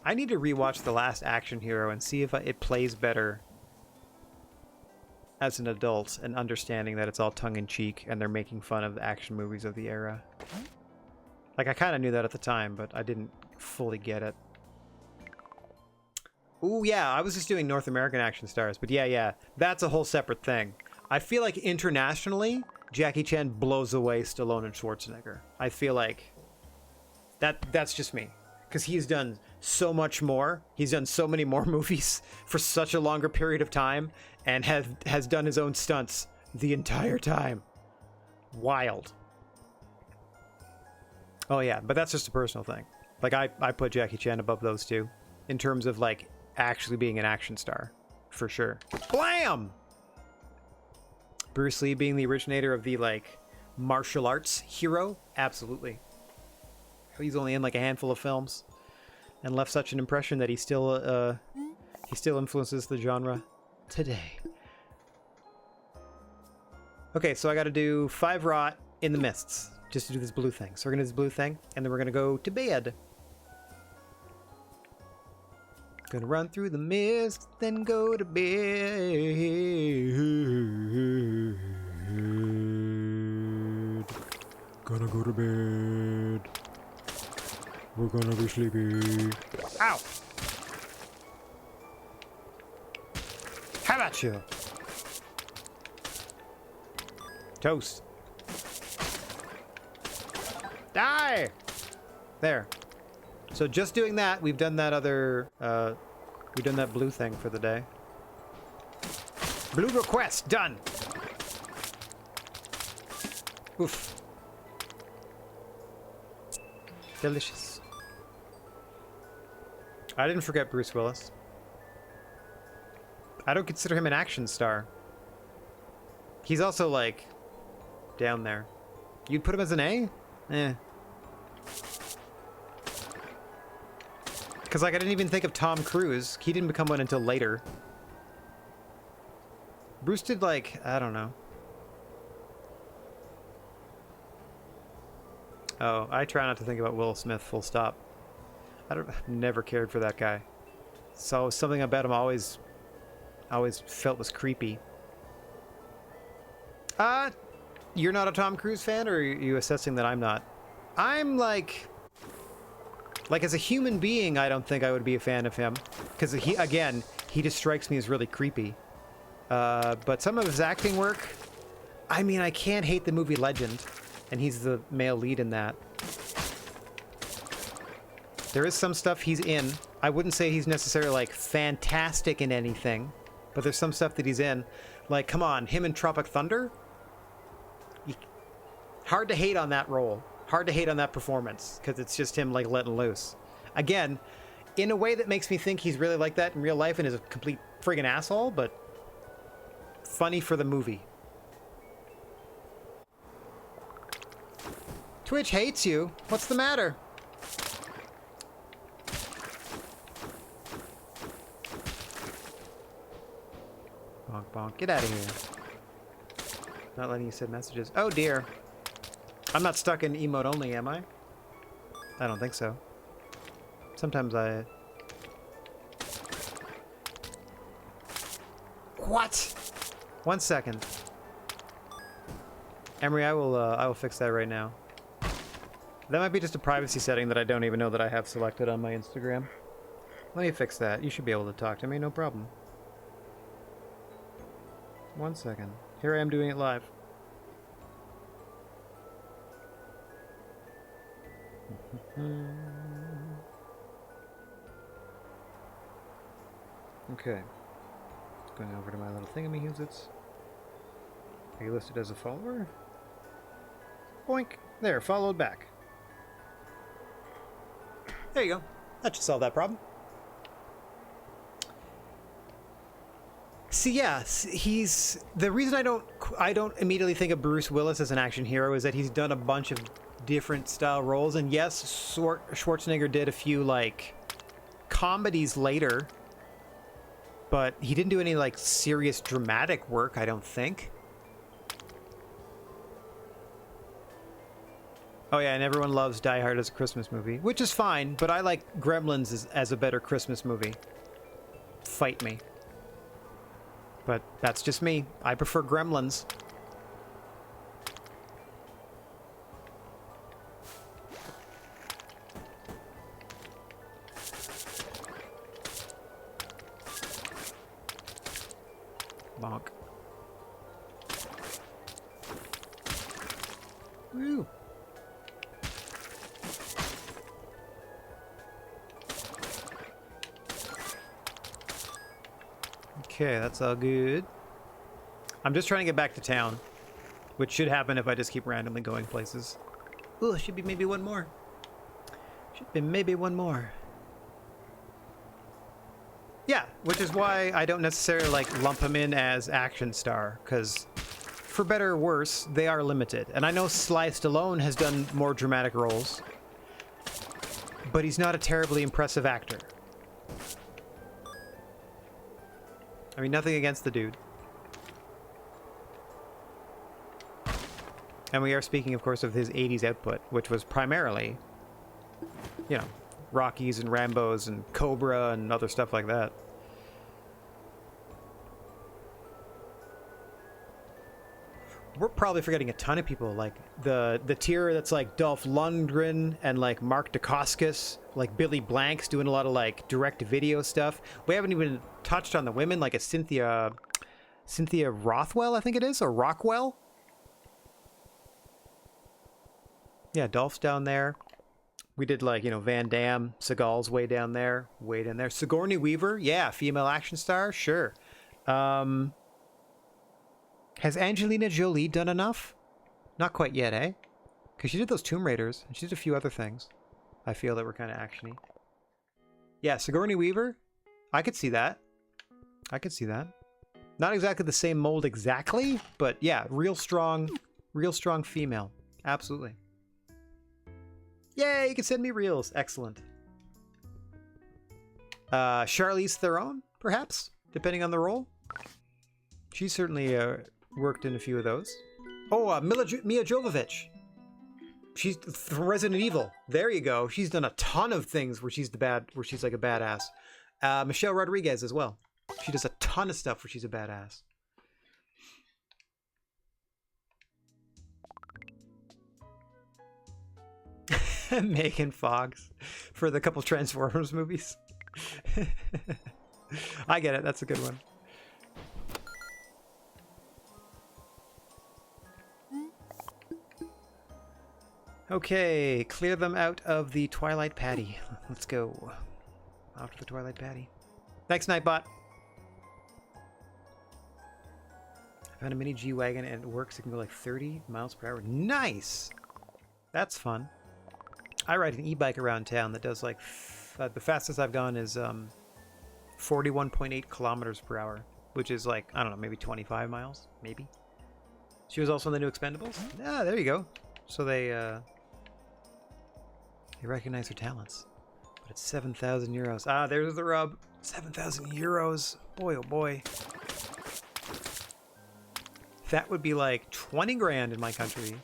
I need to rewatch The Last Action Hero and see if it plays better as an adult and understanding that it's all tongue-in-cheek and they're making fun of the action movies of the era. Like, I kind of knew that at the time, but I didn't fully get it. Ooh, yeah, I was just doing North American action stars, but yeah, that's a whole separate thing. I feel like internationally, Jackie Chan blows away Stallone and Schwarzenegger. I feel like that's just me. Because he's done so much more. He's done so many more movies for such a longer period of time and has done his own stunts the entire time. Wild. Oh yeah, but that's just a personal thing. Like I put Jackie Chan above those two in terms of like actually being an action star, for sure. Blam! Bruce Lee being the originator of the like martial arts hero, absolutely. He's only in like a handful of films and left such an impression that he still influences the genre today. Okay, so I got to do 5 rot in the mists just to do this blue thing. So we're gonna do this blue thing, and then we're gonna go to bed. Gonna run through the mist, then go to bed. Gonna go to bed. We're gonna be sleepy. Ow! How about you? Toast. Die! There. So just doing that, we've done that other, we've done that blue thing for the day. Blue request, done! Oof. Delicious. I didn't forget Bruce Willis. I don't consider him an action star. He's also, like, down there. You'd put him as an A? Eh. Because, like, I didn't even think of Tom Cruise. He didn't become one until later. Bruce did, like, I don't know. Oh, I try not to think about Will Smith, full stop. I've never cared for that guy. So something about him always felt was creepy. You're not a Tom Cruise fan, or are you assessing that I'm not? I'm like as a human being, I don't think I would be a fan of him. Because he just strikes me as really creepy. But some of his acting work, I mean, I can't hate the movie Legend, and he's the male lead in that. There is some stuff he's in. I wouldn't say he's necessarily, like, fantastic in anything, but there's some stuff that he's in. Like, come on, him in Tropic Thunder? Hard to hate on that role. Hard to hate on that performance, because it's just him, like, letting loose. Again, in a way that makes me think he's really like that in real life and is a complete friggin' asshole, but funny for the movie. Twitch hates you. What's the matter? Bonk, bonk. Get out of here. Not letting you send messages. Oh, dear. I'm not stuck in emote only, am I? I don't think so. Sometimes I... What? 1 second. Emery, I will fix that right now. That might be just a privacy setting that I don't even know that I have selected on my Instagram. Let me fix that. You should be able to talk to me, no problem. 1 second. Here I am doing it live. Okay. Going over to my little thingamajiggies. Are you listed as a follower? Boink. There, followed back. There you go. That should solve that problem. See, yeah, he's... The reason I don't immediately think of Bruce Willis as an action hero is that he's done a bunch of different style roles. And yes, Schwarzenegger did a few, like, comedies later. But he didn't do any, like, serious dramatic work, I don't think. Oh yeah, and everyone loves Die Hard as a Christmas movie, which is fine, but I like Gremlins as a better Christmas movie. Fight me. But that's just me. I prefer Gremlins. Bonk. Woo. Okay, that's all good. I'm just trying to get back to town, which should happen if I just keep randomly going places. Ooh, should be maybe one more. Should be maybe one more. Yeah, which is why I don't necessarily like lump him in as action star, because for better or worse, they are limited. And I know Sly Stallone has done more dramatic roles, but he's not a terribly impressive actor. I mean, nothing against the dude. And we are speaking, of course, of his 80s output, which was primarily, you know, Rockies and Rambos and Cobra and other stuff like that. We're probably forgetting a ton of people, like the tier that's like Dolph Lundgren and like Mark Dacascos, like Billy Blank's doing a lot of like direct-to-video stuff. We haven't even touched on the women, like a Cynthia Rothwell, I think it is, or Rockwell. Yeah, Dolph's down there. We did like, you know, Van Damme, Seagal's way down there, way down there. Sigourney Weaver, yeah, female action star, sure. Has Angelina Jolie done enough? Not quite yet, eh? Because she did those Tomb Raiders, and she did a few other things I feel that were kind of actiony. Yeah, Sigourney Weaver, I could see that. I could see that. Not exactly the same mold exactly, but yeah, real strong female. Absolutely. Yay, you can send me reels. Excellent. Charlize Theron, perhaps, depending on the role. She's certainly worked in a few of those. Oh, Mia Jovovich. She's from Resident Evil. There you go. She's done a ton of things where she's like a badass. Michelle Rodriguez as well. She does a ton of stuff where she's a badass. Megan Fox for the couple Transformers movies. I get it. That's a good one. Okay, clear them out of the Twilight Patty. Let's go. Off to the Twilight Patty. Thanks, Nightbot. I found a mini G-Wagon and it works. It can go like 30 miles per hour. Nice! That's fun. I ride an e-bike around town that does like... the fastest I've gone is 41.8 kilometers per hour, which is like, I don't know, maybe 25 miles? Maybe? She was also in the new Expendables? Ah, there you go. So they recognize her talents. But it's 7,000 euros. Ah, there's the rub. 7,000 euros. Boy, oh boy. That would be like 20 grand in my country.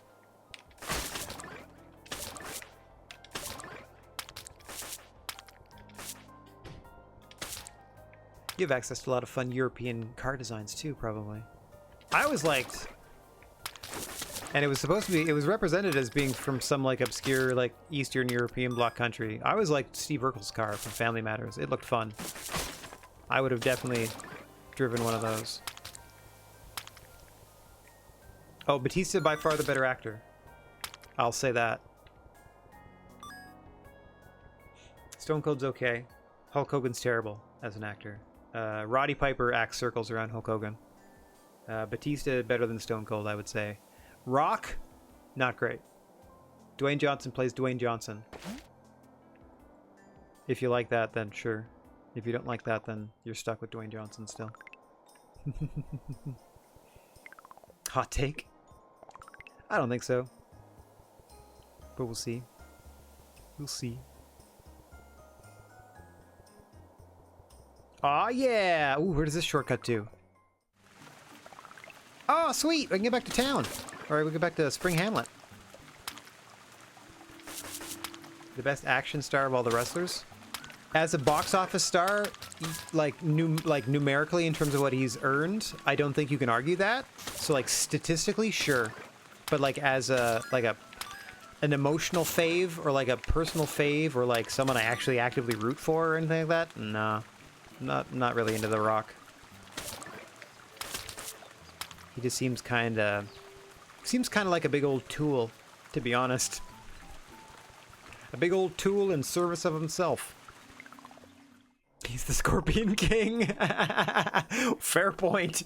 You have access to a lot of fun European car designs too, probably. I always liked... And it was supposed to be, it was represented as being from some like obscure like Eastern European bloc country. I always liked Steve Urkel's car from Family Matters. It looked fun. I would have definitely driven one of those. Oh, Batista by far the better actor. I'll say that. Stone Cold's okay. Hulk Hogan's terrible as an actor. Roddy Piper acts circles around Hulk Hogan. Batista better than Stone Cold, I would say. Rock, not great. Dwayne Johnson plays Dwayne Johnson. If you like that, then sure. If you don't like that, then you're stuck with Dwayne Johnson still. Hot take? I don't think so. But we'll see. We'll see. Aw, yeah! Ooh, where does this shortcut to? Oh, sweet! I can get back to town. Or we go back to Spring Hamlet. The best action star of all the wrestlers. As a box office star, like numerically in terms of what he's earned, I don't think you can argue that. So like statistically, sure. But like as a an emotional fave or like a personal fave or like someone I actually actively root for or anything like that, nah. Not really into The Rock. He just seems kind of like a big old tool, to be honest. A big old tool in service of himself. He's the Scorpion King. Fair point.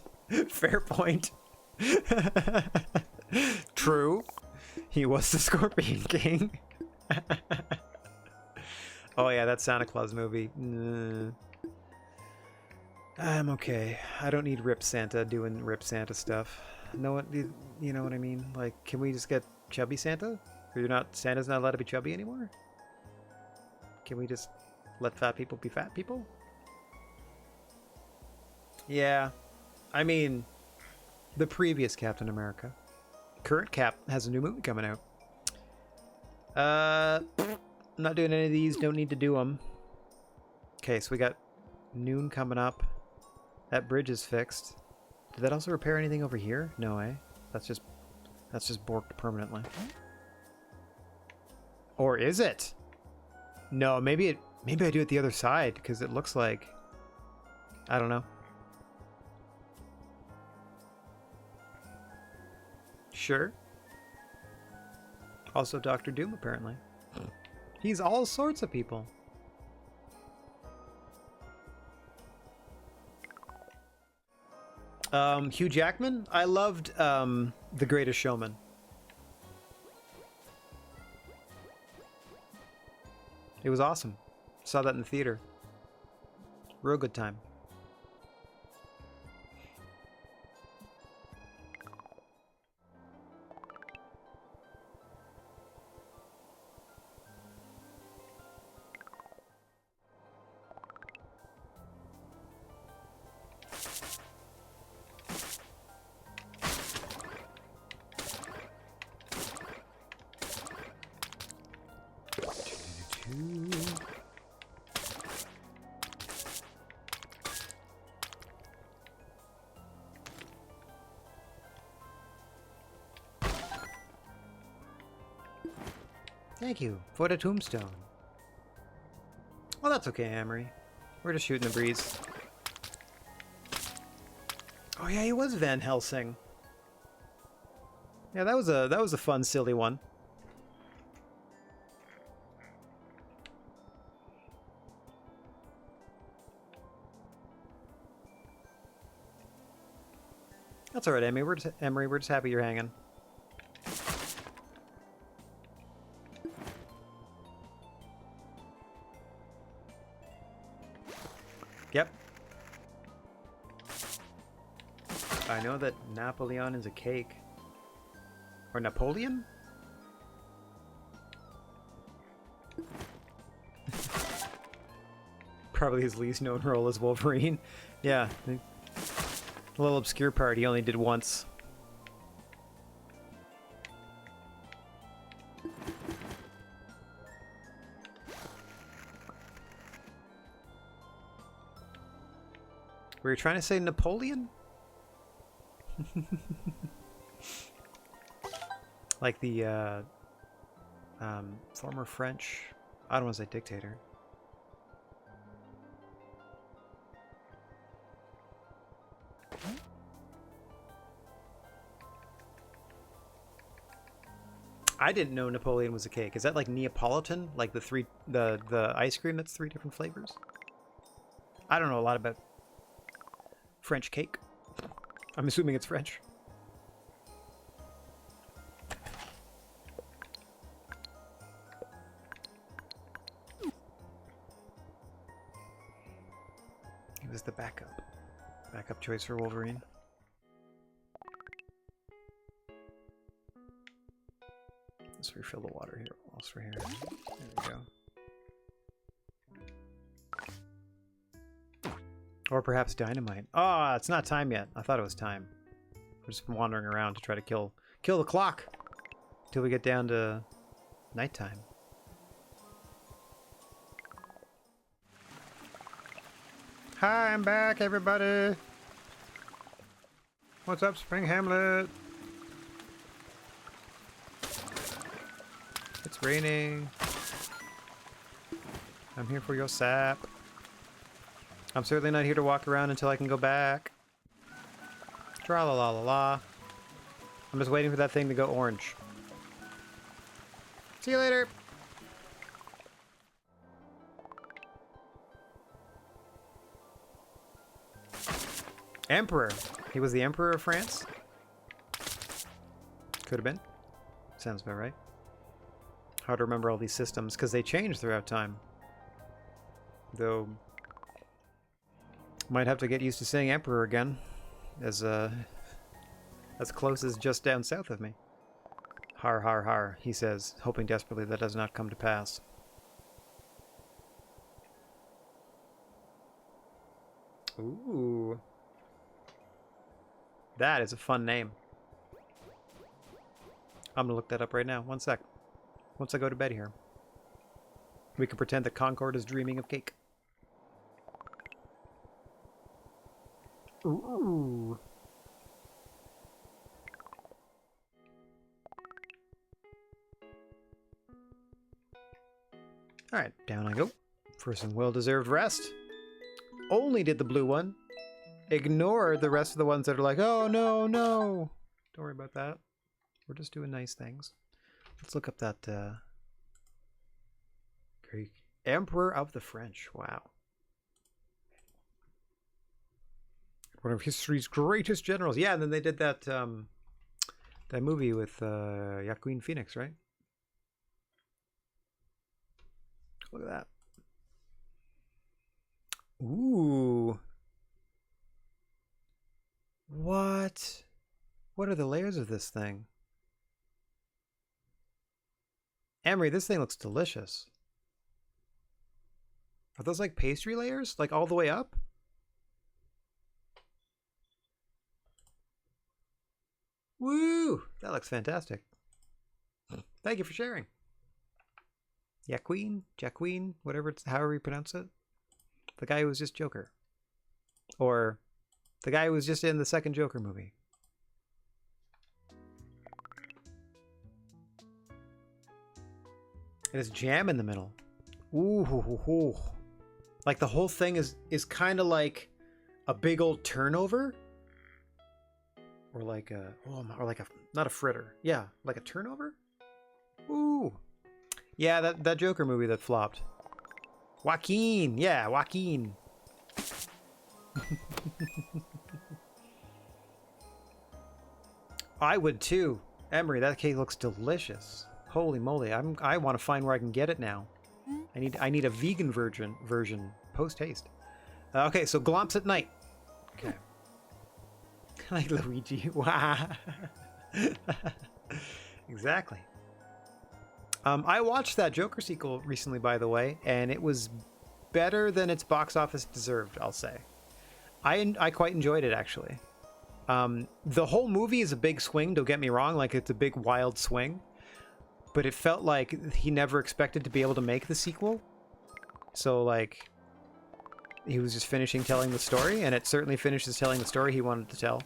Fair point. True. He was the Scorpion King. Oh yeah, that Santa Claus movie. I'm okay. I don't need Rip Santa doing Rip Santa stuff. No, you know what I mean? Like, can we just get Chubby Santa? Or Santa's not allowed to be chubby anymore? Can we just let fat people be fat people? Yeah. I mean, the previous Captain America. Current Cap has a new movie coming out. Not doing any of these. Don't need to do them. Okay, so we got noon coming up. That bridge is fixed. Did that also repair anything over here? No, eh? That's just borked permanently. Or is it? No, maybe I do it the other side because it looks like, I don't know. Sure. Also Doctor Doom apparently. He's all sorts of people. Hugh Jackman? I loved The Greatest Showman. It was awesome. Saw that in the theater. Real good time. Thank you for the tombstone. Well, that's okay, Amory. We're just shooting the breeze. Oh yeah, he was Van Helsing. Yeah, that was a fun, silly one. That's all right, Emery. We're just happy you're hanging. Yep. I know that Napoleon is a cake. Or Napoleon? Probably his least known role as Wolverine. Yeah. A little obscure part he only did once. Were you trying to say Napoleon? Like the former French, I don't want to say dictator. I didn't know Napoleon was a cake. Is that like Neapolitan? Like the ice cream that's 3 different flavors? I don't know a lot about French cake. I'm assuming it's French. It was the backup. Backup choice for Wolverine. Let's refill the water here. Whilst we're here. There we go. Or perhaps dynamite. Oh, it's not time yet. I thought it was time. We're just wandering around to try to kill the clock until we get down to nighttime. Hi, I'm back, everybody. What's up, Spring Hamlet? It's raining. I'm here for your sap. I'm certainly not here to walk around until I can go back. Tra-la-la-la-la. I'm just waiting for that thing to go orange. See you later. Emperor. He was the Emperor of France? Could have been. Sounds about right. Hard to remember all these systems because they change throughout time. Though, might have to get used to saying Emperor again, as close as just down south of me. Har har har, he says, hoping desperately that does not come to pass. Ooh. That is a fun name. I'm gonna look that up right now. One sec. Once I go to bed here. We can pretend that Concord is dreaming of cake. Ooh. Alright, down I go. For some well-deserved rest. Only did the blue one. Ignore the rest of the ones that are like, oh no, no. Don't worry about that. We're just doing nice things. Let's look up that Greek. Emperor of the French. Wow. One of history's greatest generals. Yeah, and then they did that that movie with Joaquin Phoenix, right? Look at that. Ooh. What? What are the layers of this thing? Emery, this thing looks delicious. Are those like pastry layers? Like all the way up? Woo! That looks fantastic. Thank you for sharing. Jaqueen, whatever it's, however you pronounce it. The guy who was just Joker. Or the guy who was just in the second Joker movie. It has jam in the middle. Ooh, hoo, hoo, hoo. Like the whole thing is kind of like a big old turnover. Or like a, oh, or like a, not a fritter. Yeah, like a turnover? Ooh. Yeah, that Joker movie that flopped. Joaquin! Yeah, Joaquin! I would too. Emery, that cake looks delicious. Holy moly, I want to find where I can get it now. I need a vegan version post haste. Okay, so glomps at night. Okay. Like Luigi. Wow. Exactly. I watched that Joker sequel recently, by the way, and it was better than its box office deserved, I'll say. I quite enjoyed it, actually. The whole movie is a big swing, don't get me wrong, like it's a big wild swing, but it felt like he never expected to be able to make the sequel. So like he was just finishing telling the story, and it certainly finishes telling the story he wanted to tell.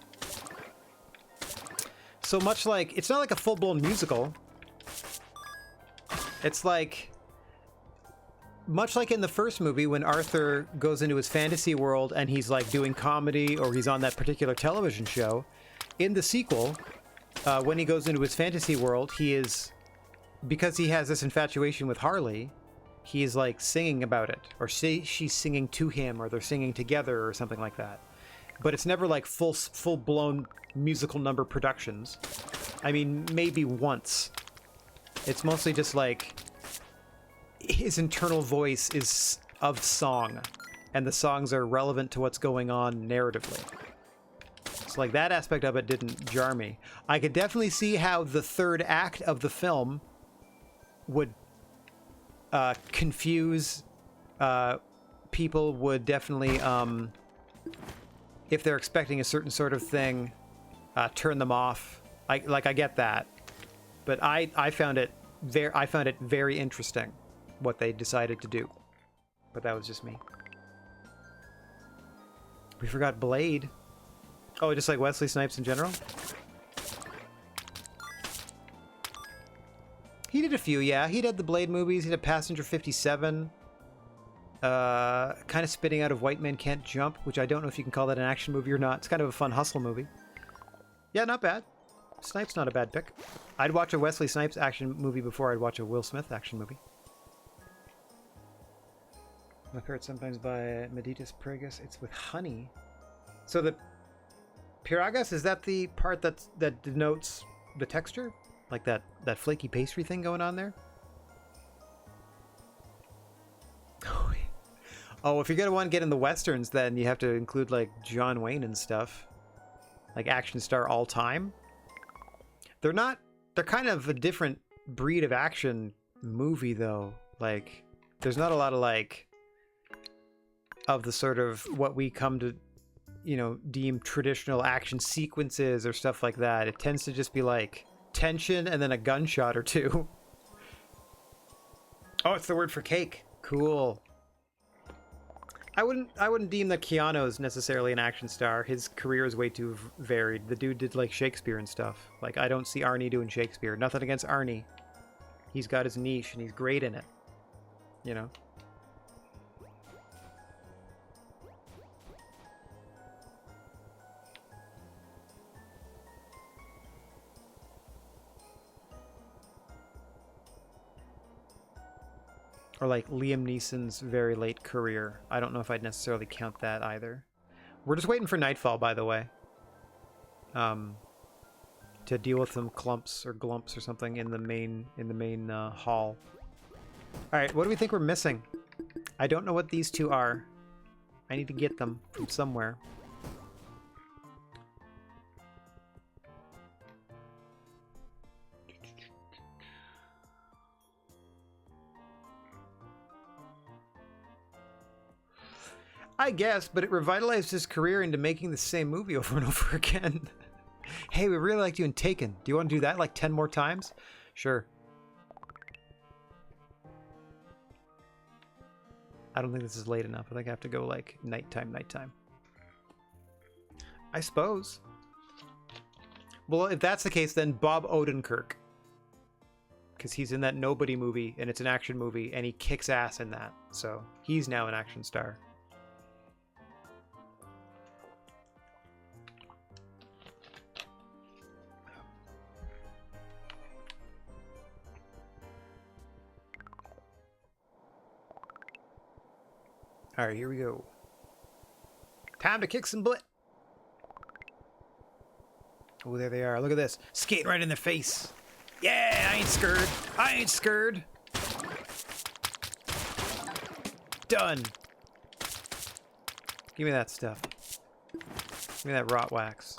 So much like, it's not like a full-blown musical. It's like, much like in the first movie when Arthur goes into his fantasy world and he's like doing comedy or he's on that particular television show, in the sequel, when he goes into his fantasy world, he is, because he has this infatuation with Harley, he is like singing about it, or she's singing to him, or they're singing together or something like that. But it's never like full-blown musical number productions. I mean, maybe once. It's mostly just like his internal voice is of song, and the songs are relevant to what's going on narratively. So like that aspect of it didn't jar me. I could definitely see how the third act of the film would confuse people, would definitely, if they're expecting a certain sort of thing, turn them off. I get that, but I found it very interesting what they decided to do. But that was just me. We forgot Blade. Oh, just like Wesley Snipes in general? He did a few, yeah. He did the Blade movies. He did Passenger 57. Kind of spitting out of White Men Can't Jump, which I don't know if you can call that an action movie or not. It's kind of a fun hustle movie. Yeah, not bad. Snipes not a bad pick. I'd watch a Wesley Snipes action movie before I'd watch a Will Smith action movie. My parrot sometimes by Meditas Pragus. It's with honey. So the Piragas, is that the part that denotes the texture? Like that flaky pastry thing going on there? Oh, if you're gonna want to get in the westerns, then you have to include like John Wayne and stuff. Like action star all time. They're kind of a different breed of action movie though. Like there's not a lot of like of the sort of what we come to, you know, deem traditional action sequences or stuff like that. It tends to just be like tension and then a gunshot or two. Oh, it's the word for cake. Cool. I wouldn't deem that Keanu is necessarily an action star. His career is way too varied. The dude did like Shakespeare and stuff. Like I don't see Arnie doing Shakespeare. Nothing against Arnie. He's got his niche and he's great in it. You know? Or like Liam Neeson's very late career. I don't know if I'd necessarily count that either. We're just waiting for nightfall, by the way. To deal with some clumps or glumps or something in the main hall. All right, what do we think we're missing? I don't know what these two are. I need to get them from somewhere. I guess, but it revitalized his career into making the same movie over and over again. Hey, we really liked you in Taken. Do you want to do that like 10 more times? Sure. I don't think this is late enough. I think I have to go like nighttime. I suppose. Well, if that's the case, then Bob Odenkirk. Because he's in that Nobody movie, and it's an action movie, and he kicks ass in that. So he's now an action star. All right, here we go. Time to kick some butt. Oh, there they are. Look at this. Skating right in their face. Yeah, I ain't scared. I ain't scared. Done. Give me that stuff. Give me that rot wax.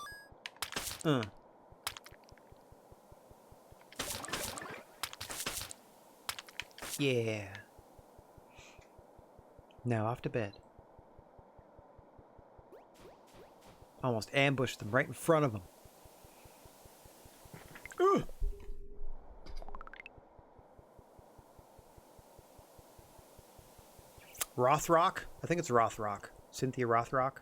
Yeah. Now off to bed. Almost ambushed them right in front of them. Rothrock? I think it's Rothrock. Cynthia Rothrock.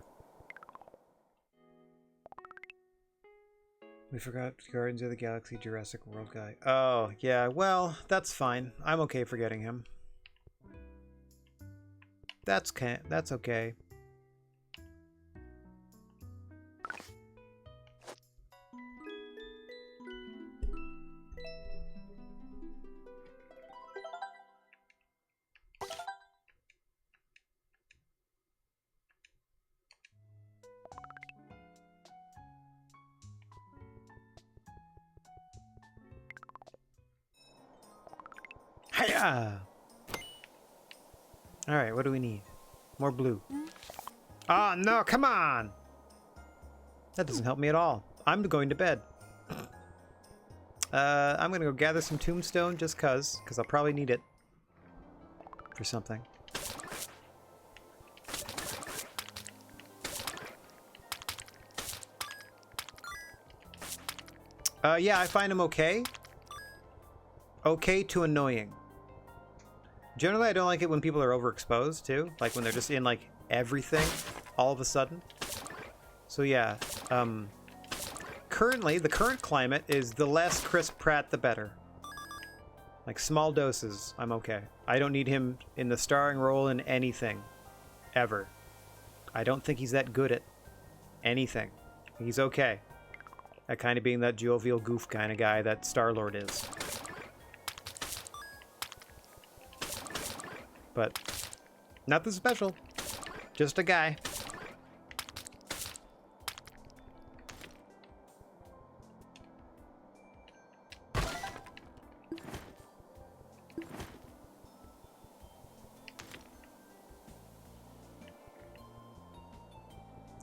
We forgot Guardians of the Galaxy Jurassic World guy. Oh, yeah, well, that's fine. I'm okay forgetting him. That's okay. Hiya! Alright, what do we need? More blue. Oh, no, come on! That doesn't help me at all. I'm going to bed. I'm gonna go gather some tombstone just cause I'll probably need it for something. Yeah, I find him okay. Okay to annoying. Generally, I don't like it when people are overexposed, too. Like, when they're just in, like, everything all of a sudden. So, yeah. Currently, the current climate is the less Chris Pratt, the better. Like, small doses, I'm okay. I don't need him in the starring role in anything. Ever. I don't think he's that good at anything. He's okay. At kind of being that jovial goof kind of guy that Star-Lord is. But nothing special. Just a guy.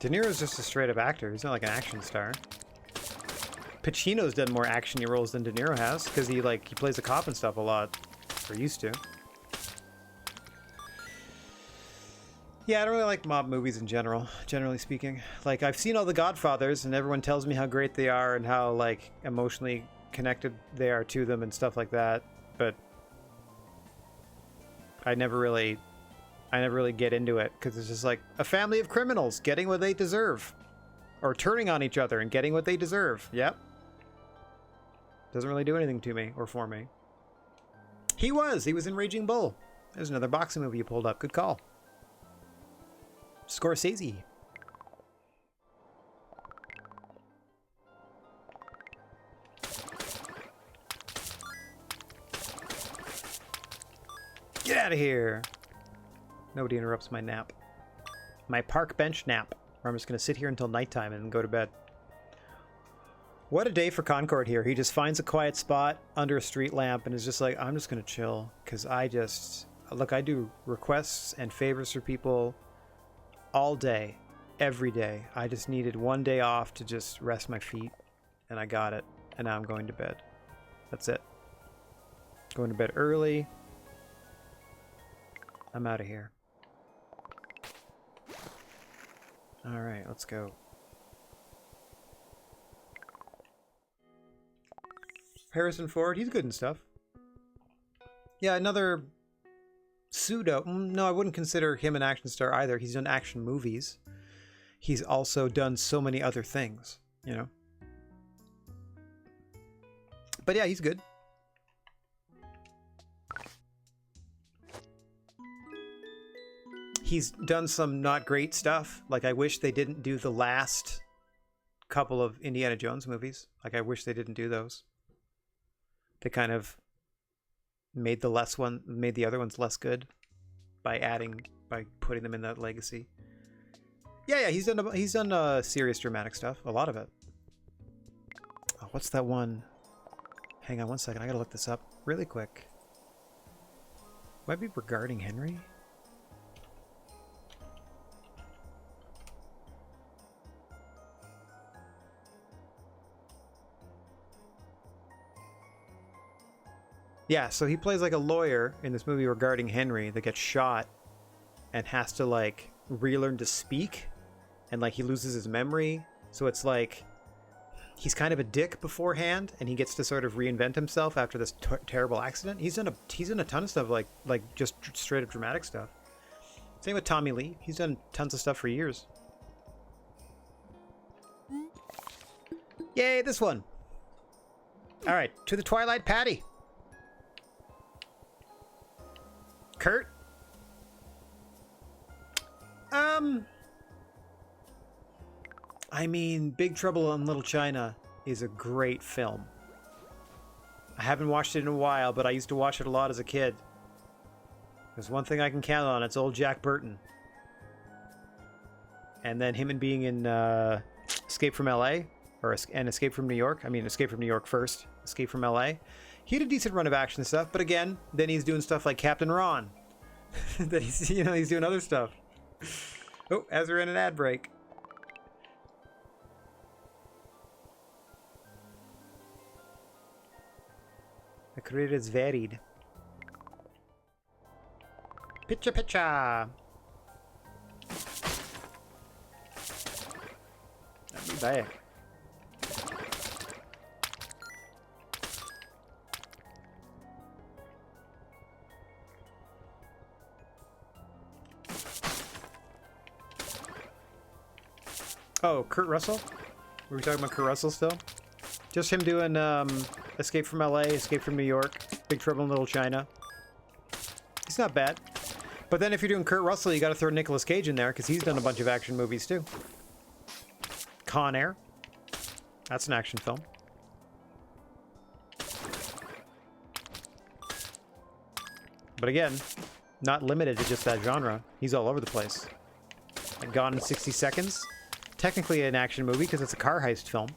De Niro's just a straight-up actor. He's not like an action star. Pacino's done more action-y roles than De Niro has, because he plays a cop and stuff a lot. Or used to. Yeah, I don't really like mob movies in general, generally speaking. Like, I've seen all the Godfathers, and everyone tells me how great they are and how, like, emotionally connected they are to them and stuff like that. But I never really get into it, because it's just like a family of criminals getting what they deserve. Or turning on each other and getting what they deserve. Yep. Doesn't really do anything to me or for me. He was in Raging Bull. There's another boxing movie you pulled up. Good call. Scorsese. Get out of here. Nobody interrupts my nap. My park bench nap. Where I'm just going to sit here until nighttime and then go to bed. What a day for Concord here. He just finds a quiet spot under a street lamp and is just like, I'm just going to chill. Because I do requests and favors for people all day, every day. I just needed one day off to just rest my feet, and I got it. And now I'm going to bed. That's it. Going to bed early. I'm out of here. Alright, let's go. Harrison Ford, he's good and stuff. Yeah, another pseudo... No, I wouldn't consider him an action star either. He's done action movies. He's also done so many other things, you know? But yeah, he's good. He's done some not great stuff. Like, I wish they didn't do the last couple of Indiana Jones movies. Like, I wish they didn't do those. They kind of made the other ones less good by adding by putting them in that legacy. Yeah, he's done serious dramatic stuff, a lot of it. Oh, what's that one? Hang on one second, I gotta look this up really quick. Might be regarding Henry. Yeah, so he plays like a lawyer in this movie regarding Henry that gets shot and has to like relearn to speak, and like he loses his memory. So it's like he's kind of a dick beforehand, and he gets to sort of reinvent himself after this terrible accident. He's done a ton of stuff like just straight up dramatic stuff. Same with Tommy Lee. He's done tons of stuff for years. Yay, this one. All right, to the Twilight Patty. Kurt? I mean, Big Trouble in Little China is a great film. I haven't watched it in a while, but I used to watch it a lot as a kid. There's one thing I can count on, it's old Jack Burton. And then him and being in Escape from LA, and Escape from New York. I mean, Escape from New York first, Escape from LA. He had a decent run of action stuff, but again, then he's doing stuff like Captain Ron. That he's doing other stuff. Oh, as we're in an ad break. The career is varied. Picture. I'll be back. Oh, Kurt Russell? Were we talking about Kurt Russell still? Just him doing Escape from LA, Escape from New York, Big Trouble in Little China. He's not bad. But then if you're doing Kurt Russell, you got to throw Nicolas Cage in there because he's done a bunch of action movies too. Con Air. That's an action film. But again, not limited to just that genre. He's all over the place. Like Gone in 60 Seconds. Technically an action movie because it's a car heist film.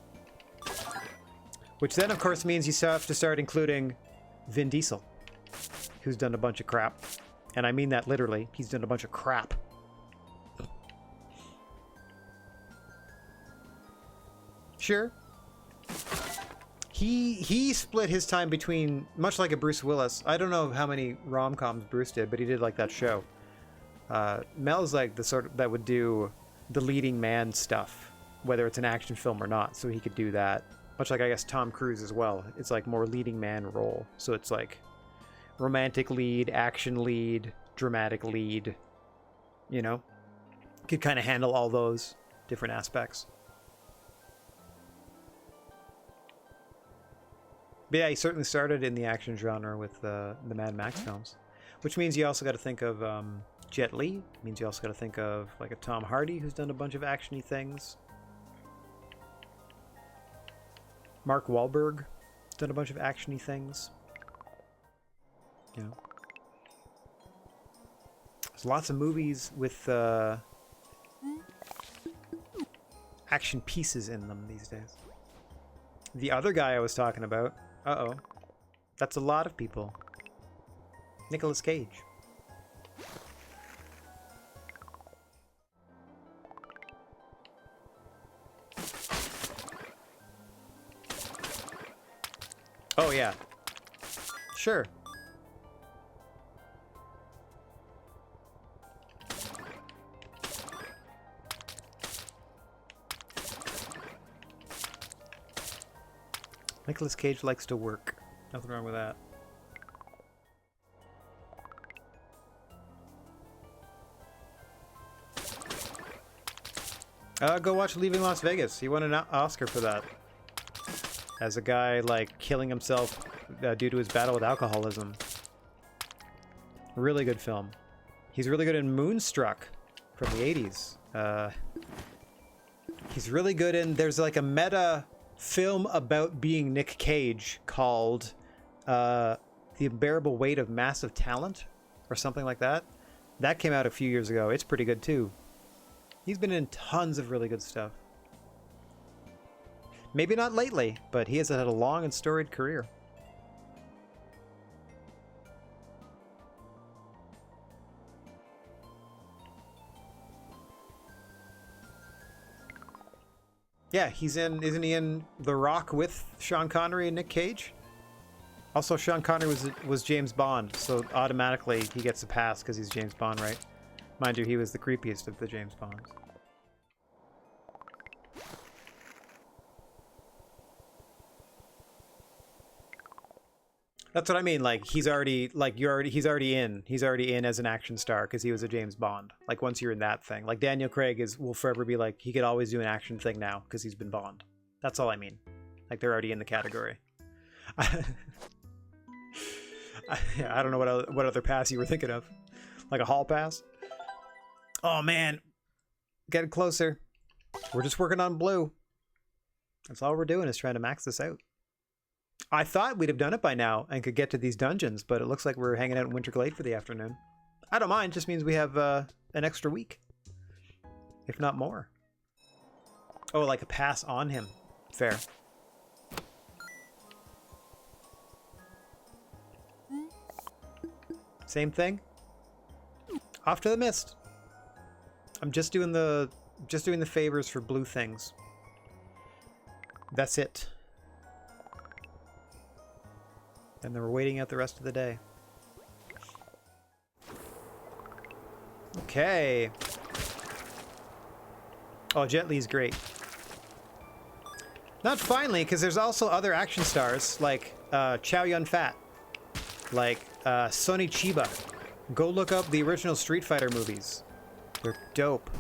Which then, of course, means you have to start including Vin Diesel, who's done a bunch of crap. And I mean that literally. He's done a bunch of crap. Sure. He split his time between, much like a Bruce Willis. I don't know how many rom-coms Bruce did, but he did like that show. Mel's like the sort of that would do the leading man stuff, whether it's an action film or not, so he could do that. Much like, I guess, Tom Cruise as well. It's like more leading man role. So it's like romantic lead, action lead, dramatic lead. You know? Could kind of handle all those different aspects. But yeah, he certainly started in the action genre with the Mad Max films. Which means you also got to think of Jet Li. Means you also got to think of like a Tom Hardy who's done a bunch of action-y things. Mark Wahlberg done a bunch of action-y things. You know. There's lots of movies with action pieces in them these days. The other guy I was talking about, that's a lot of people. Nicolas Cage. Oh, yeah. Sure. Nicolas Cage likes to work. Nothing wrong with that. Go watch Leaving Las Vegas. He won an Oscar for that. As a guy, like, killing himself due to his battle with alcoholism. Really good film. He's really good in Moonstruck from the 80s. He's really good in... There's, like, a meta film about being Nick Cage called The Unbearable Weight of Massive Talent, or something like that. That came out a few years ago. It's pretty good too. He's been in tons of really good stuff. Maybe not lately, but he has had a long and storied career. Yeah, isn't he in The Rock with Sean Connery and Nick Cage? Also, Sean Connery was James Bond, so automatically he gets a pass because he's James Bond, right? Mind you, he was the creepiest of the James Bonds. That's what I mean. Like he's already in as an action star because he was a James Bond. Like once you're in that thing, like Daniel Craig will forever be like he could always do an action thing now because he's been Bond. That's all I mean. Like they're already in the category. I don't know what other pass you were thinking of, like a hall pass. Oh man, getting closer. We're just working on blue. That's all we're doing is trying to max this out. I thought we'd have done it by now and could get to these dungeons, but it looks like we're hanging out in Winter Glade for the afternoon. I don't mind, just means we have an extra week. If not more. Oh, like a pass on him. Fair. Same thing. Off to the mist. I'm just doing the favors for blue things. That's it. And then we're waiting out the rest of the day. Okay. Oh, Jet Li's great. Not finally, because there's also other action stars like Chow Yun-Fat, like Sonny Chiba. Go look up the original Street Fighter movies. They're dope.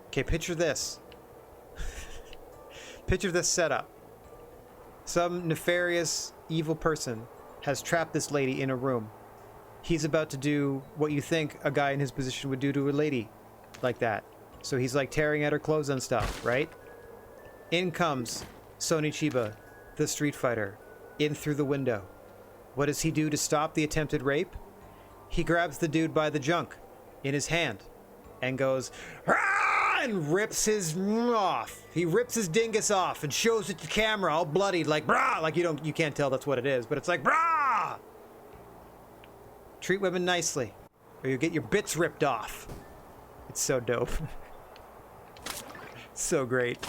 Okay, picture this. Picture this setup. Some nefarious, evil person has trapped this lady in a room. He's about to do what you think a guy in his position would do to a lady like that. So he's like tearing at her clothes and stuff, right? In comes Sonny Chiba, the Street Fighter, in through the window. What does he do to stop the attempted rape? He grabs the dude by the junk in his hand and goes, "Rah!" and rips his off. He rips his dingus off and shows it to camera all bloodied like brah, like you can't tell that's what it is, but it's like brah. Treat women nicely or you get your bits ripped off. It's so dope. So great.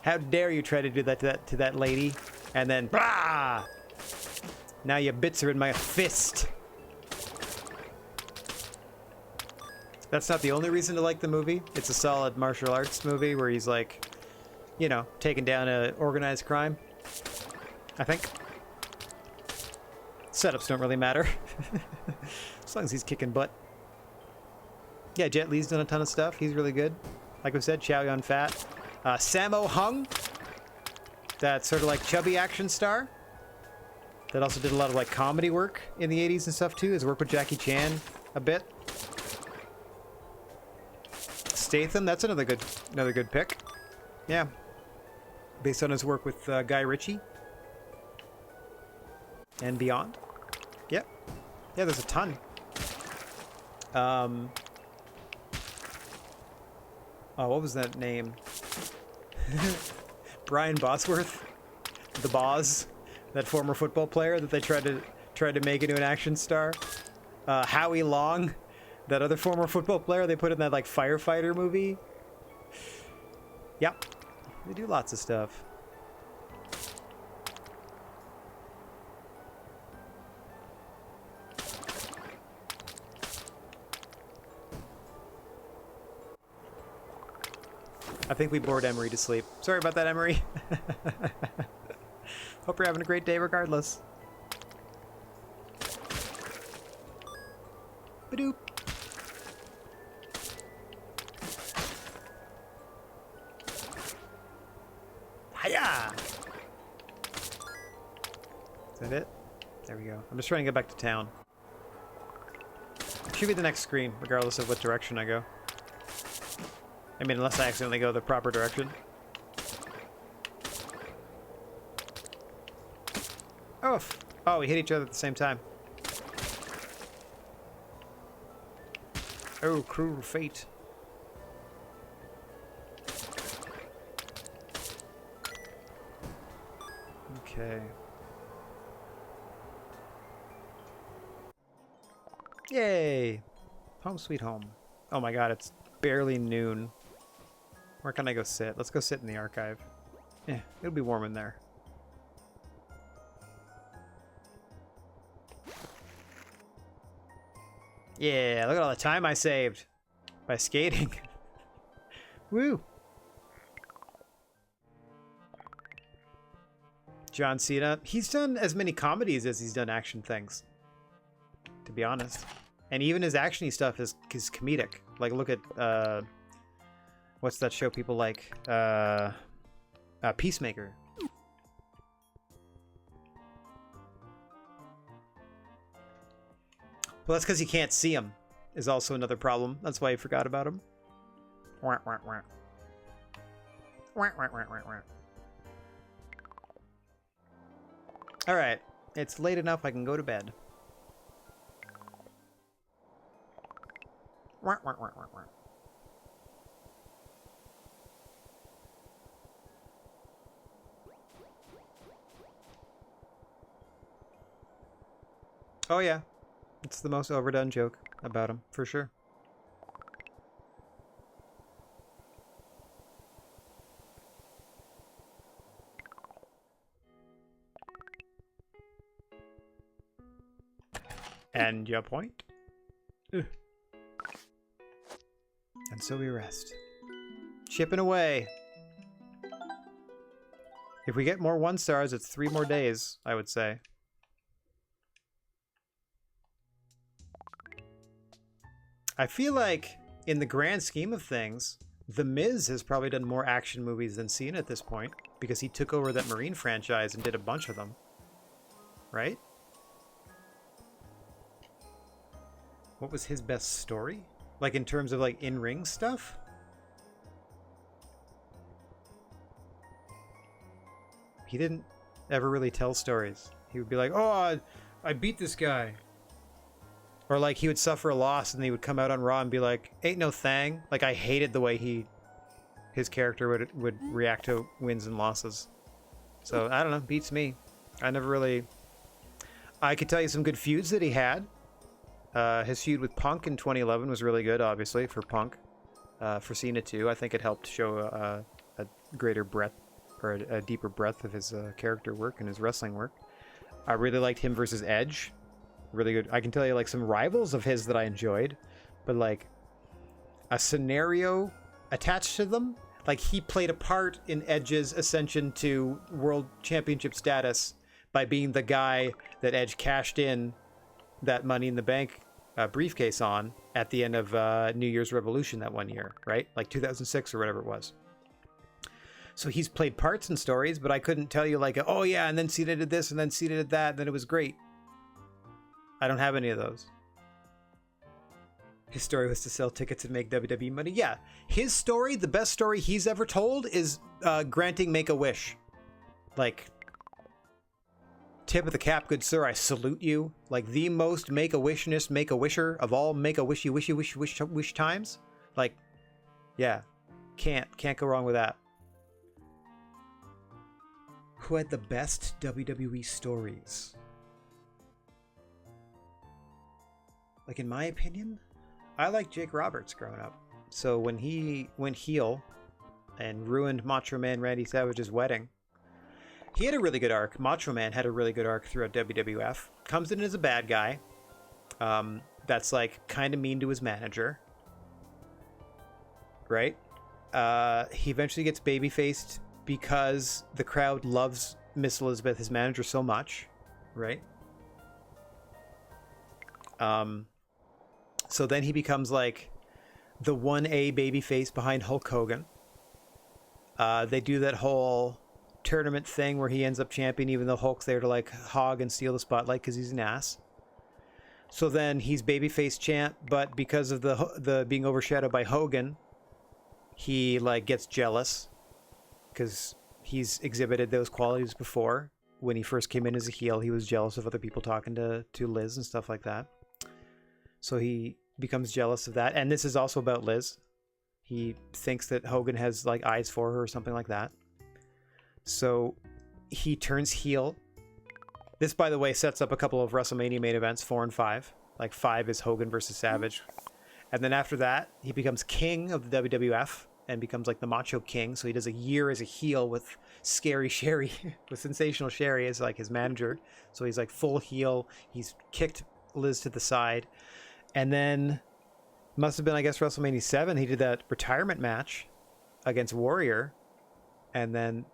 How dare you try to do that to that lady and then brah. Now your bits are in my fist. That's not the only reason to like the movie. It's a solid martial arts movie where he's like, you know, taking down a organized crime. I think. Setups don't really matter. As long as he's kicking butt. Yeah, Jet Li's done a ton of stuff. He's really good. Like we said, Chow Yun-Fat. Sammo Hung. That sort of like chubby action star. That also did a lot of like comedy work in the 80s and stuff too. Has worked with Jackie Chan a bit. Statham, that's another good pick. Yeah. Based on his work with Guy Ritchie. And beyond. Yep. Yeah, there's a ton. Oh, what was that name? Brian Bosworth? The Boz? That former football player that they tried to make into an action star? Howie Long? That other former football player they put in that like firefighter movie. Yep. They do lots of stuff. I think we bored Emery to sleep. Sorry about that, Emery. Hope you're having a great day regardless. Badoop. Hiya! Is that it? There we go. I'm just trying to get back to town. Should be the next screen, regardless of what direction I go. I mean, unless I accidentally go the proper direction. Oh, we hit each other at the same time. Oh, cruel fate. Okay. Yay! Home sweet home. Oh my god, it's barely noon. Where can I go sit? Let's go sit in the archive. Yeah, it'll be warm in there. Yeah, look at all the time I saved by skating. Woo! John Cena. He's done as many comedies as he's done action things, to be honest. And even his actiony stuff is comedic. Like, look at, what's that show people like? Peacemaker. Well, that's because you can't see him, is also another problem. That's why you forgot about him. Wah, wah, wah. Wah, wah, wah, wah, wah. All right, it's late enough I can go to bed. Wah, wah, wah, wah, wah. Oh yeah, it's the most overdone joke about him, for sure. And your point? Ugh. And so we rest. Chipping away. If we get more 1-stars, it's 3 more days, I would say. I feel like, in the grand scheme of things, The Miz has probably done more action movies than Cena at this point, because he took over that Marine franchise and did a bunch of them. Right? What was his best story? Like, in terms of, like, in-ring stuff? He didn't ever really tell stories. He would be like, oh, I beat this guy. Or, like, he would suffer a loss and he would come out on Raw and be like, ain't no thang. Like, I hated the way his character would react to wins and losses. So, I don't know. Beats me. I never really... I could tell you some good feuds that he had. His feud with Punk in 2011 was really good, obviously, for Punk. For Cena, too. I think it helped show a greater breadth, or a deeper breadth of his character work and his wrestling work. I really liked him versus Edge. Really good. I can tell you, like, some rivals of his that I enjoyed, but, like, a scenario attached to them. Like, he played a part in Edge's ascension to World Championship status by being the guy that Edge cashed in that Money in the Bank briefcase on at the end of New Year's Revolution that one year, right? Like 2006 or whatever it was. So he's played parts in stories, but I couldn't tell you, like, oh yeah, and then Cena did this, and then Cena did that, and then it was great. I don't have any of those. His story was to sell tickets and make WWE money. Yeah, his story, the best story he's ever told, is granting Make-A-Wish. Like, tip of the cap, good sir, I salute you. Like, the most Make-A-Wishness Make-A-Wisher of all Make-A-Wishy wishy wish times. Like, yeah, can't go wrong with that. Who had the best WWE stories? Like, in my opinion, I like Jake Roberts growing up. So when he went heel and ruined Macho Man Randy Savage's wedding, he had a really good arc. Macho Man had a really good arc throughout WWF. Comes in as a bad guy. That's, like, kind of mean to his manager. Right? He eventually gets babyfaced because the crowd loves Miss Elizabeth, his manager, so much. Right? So then he becomes, like, the 1A babyface behind Hulk Hogan. They do that whole tournament thing where he ends up champion even though Hulk's there to, like, hog and steal the spotlight because he's an ass. So then he's babyface champ, but because of the being overshadowed by Hogan, he, like, gets jealous because he's exhibited those qualities before. When he first came in as a heel, he was jealous of other people talking to Liz and stuff like that. So he becomes jealous of that. And this is also about Liz. He thinks that Hogan has like eyes for her or something like that. So he turns heel. This, by the way, sets up a couple of WrestleMania main events, 4 and 5. Like 5 is Hogan versus Savage. And then after that, he becomes king of the WWF and becomes like the Macho King. So he does a year as a heel with Scary Sherry, with Sensational Sherry as like his manager. So he's like full heel. He's kicked Liz to the side. And then must have been, I guess, WrestleMania 7. He did that retirement match against Warrior. And then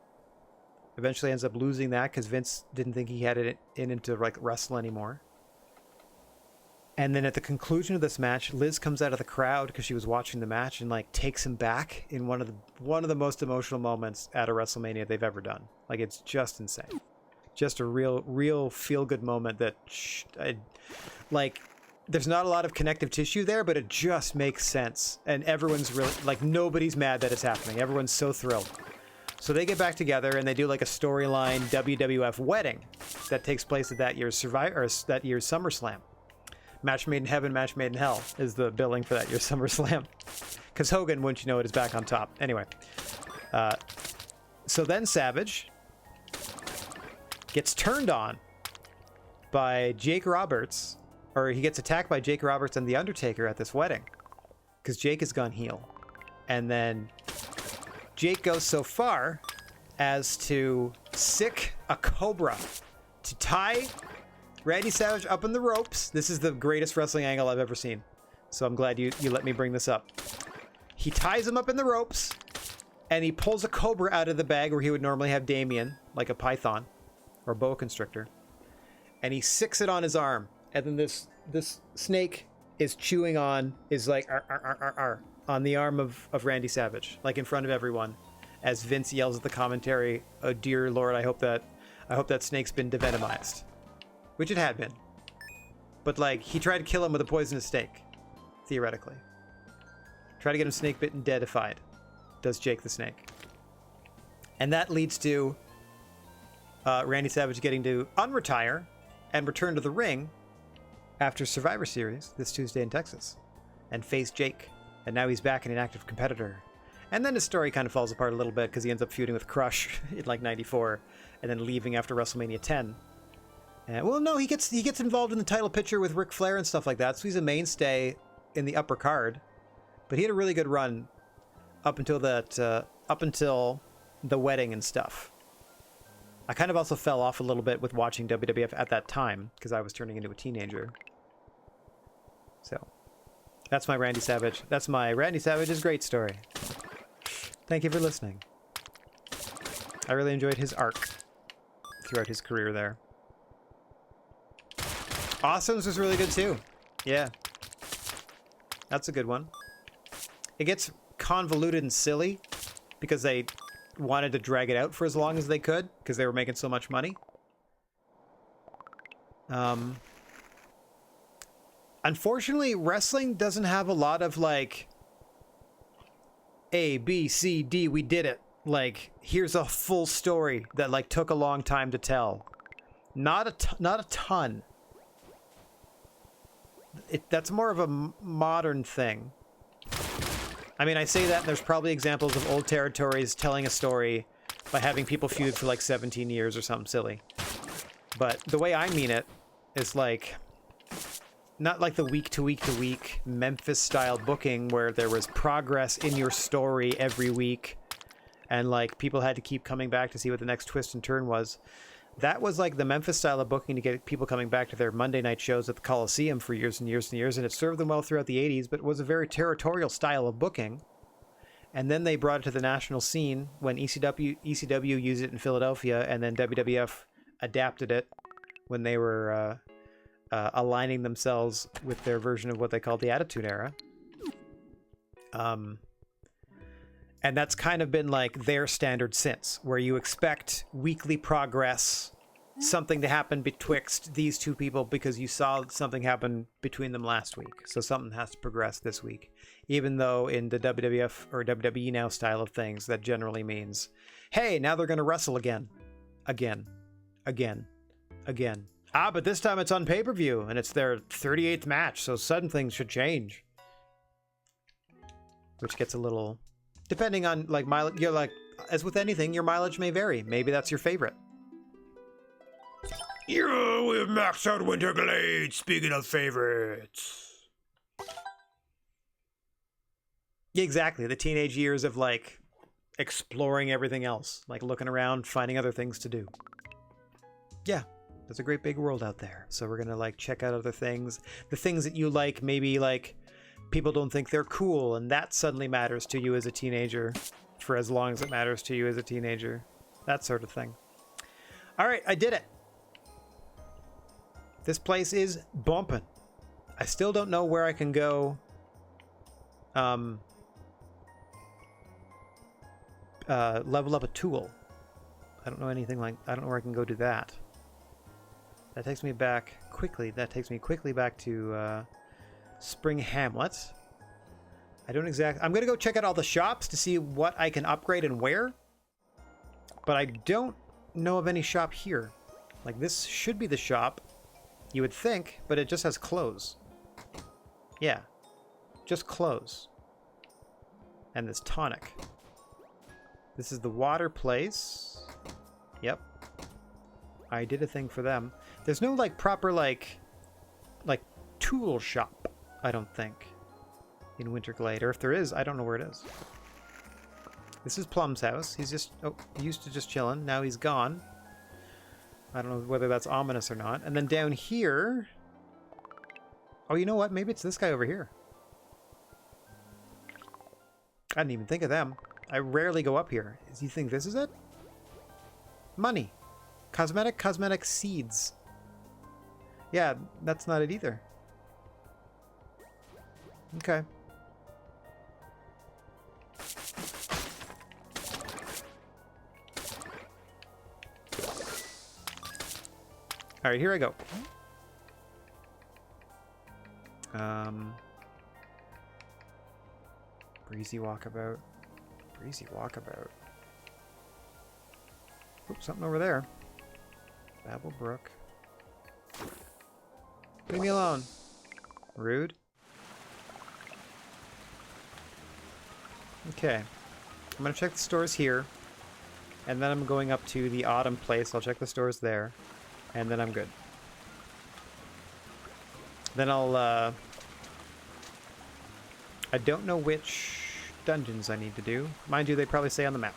eventually ends up losing that because Vince didn't think he had it into like wrestle anymore. And then at the conclusion of this match, Liz comes out of the crowd because she was watching the match and like takes him back in one of the most emotional moments at a WrestleMania they've ever done. Like, it's just insane. Just a real feel-good moment that like, there's not a lot of connective tissue there, but it just makes sense. And everyone's really like, nobody's mad that it's happening. Everyone's so thrilled. So they get back together and they do like a storyline WWF wedding that takes place at that year's that year's SummerSlam. Match made in heaven, match made in hell is the billing for that year's SummerSlam. Because Hogan, wouldn't you know it, is back on top. Anyway. So then Savage gets turned on by Jake Roberts, or he gets attacked by Jake Roberts and The Undertaker at this wedding. Because Jake has gone heel. And then Jake goes so far as to sick a cobra to tie Randy Savage up in the ropes. This is the greatest wrestling angle I've ever seen. So I'm glad you let me bring this up. He ties him up in the ropes, and he pulls a cobra out of the bag where he would normally have Damien, like a python or boa constrictor. And he sicks it on his arm. And then this snake is chewing on, is like, ar, ar, ar, ar, ar, on the arm of Randy Savage, like in front of everyone, as Vince yells at the commentary, "Oh dear Lord, I hope that snake's been devenomized." Which it had been. But like, he tried to kill him with a poisonous snake, theoretically. Try to get him snake bitten, deadified. Does Jake the Snake. And that leads to Randy Savage getting to unretire and return to the ring after Survivor Series this Tuesday in Texas and face Jake. And now he's back and an active competitor. And then his story kind of falls apart a little bit because he ends up feuding with Crush in like 94 and then leaving after WrestleMania 10. Well, no, he gets involved in the title picture with Ric Flair and stuff like that, so he's a mainstay in the upper card. But he had a really good run up until the wedding and stuff. I kind of also fell off a little bit with watching WWF at that time because I was turning into a teenager. So that's my Randy Savage. That's my Randy Savage's great story. Thank you for listening. I really enjoyed his arc throughout his career there. Awesomes was really good too. Yeah. That's a good one. It gets convoluted and silly because they wanted to drag it out for as long as they could because they were making so much money. Unfortunately, wrestling doesn't have a lot of like A, B, C, D, we did it. Like, here's a full story that like took a long time to tell. Not a ton. That's more of a modern thing. I mean, I say that and there's probably examples of old territories telling a story by having people feud for like 17 years or something silly. But the way I mean it is like, not like the week to week Memphis style booking where there was progress in your story every week and like people had to keep coming back to see what the next twist and turn was. That was like the Memphis style of booking to get people coming back to their Monday night shows at the Coliseum for years and years and years, and it served them well throughout the 80s, but it was a very territorial style of booking. And then they brought it to the national scene when ECW used it in Philadelphia, and then WWF adapted it when they were aligning themselves with their version of what they called the Attitude Era. And that's kind of been like their standard since, where you expect weekly progress, something to happen betwixt these two people because you saw something happen between them last week. So something has to progress this week. Even though in the WWF or WWE now style of things, that generally means, hey, now they're going to wrestle again. Again. Ah, but this time it's on pay-per-view, and it's their 38th match, so sudden things should change. Which gets a little... Depending on, like, mileage... You're like, as with anything, your mileage may vary. Maybe that's your favorite. Yeah, we've maxed out Winter Glade, speaking of favorites. Yeah, exactly. The teenage years of, like, exploring everything else. Like, looking around, finding other things to do. Yeah. There's a great big world out there. So we're going to like check out other things. The things that you like, maybe like people don't think they're cool. And that suddenly matters to you as a teenager for as long as it matters to you as a teenager. That sort of thing. All right, I did it. This place is bumping. I still don't know where I can go. Level up a tool. I don't know anything like... I don't know where I can go do that. That takes me back quickly. That takes me quickly back to Spring Hamlet. I don't exactly... I'm going to go check out all the shops to see what I can upgrade and where. But I don't know of any shop here. Like, this should be the shop, you would think, but it just has clothes. Yeah. Just clothes. And this tonic. This is the water place. Yep. I did a thing for them. There's no, like, proper, like tool shop, I don't think, in Winter Glade. Or if there is, I don't know where it is. This is Plum's house. He's just, oh, he used to just chilling. Now he's gone. I don't know whether that's ominous or not. And then down here... Oh, you know what? Maybe it's this guy over here. I didn't even think of them. I rarely go up here. Do you think this is it? Money. Cosmetic seeds. Yeah, that's not it either. Okay. Alright, here I go. Breezy walkabout. Breezy walkabout. Oops, something over there. Babel Brook. Leave me alone. Rude. Okay. I'm going to check the stores here. And then I'm going up to the autumn place. I'll check the stores there. And then I'm good. Then I'll, I don't know which dungeons I need to do. Mind you, they probably say on the map.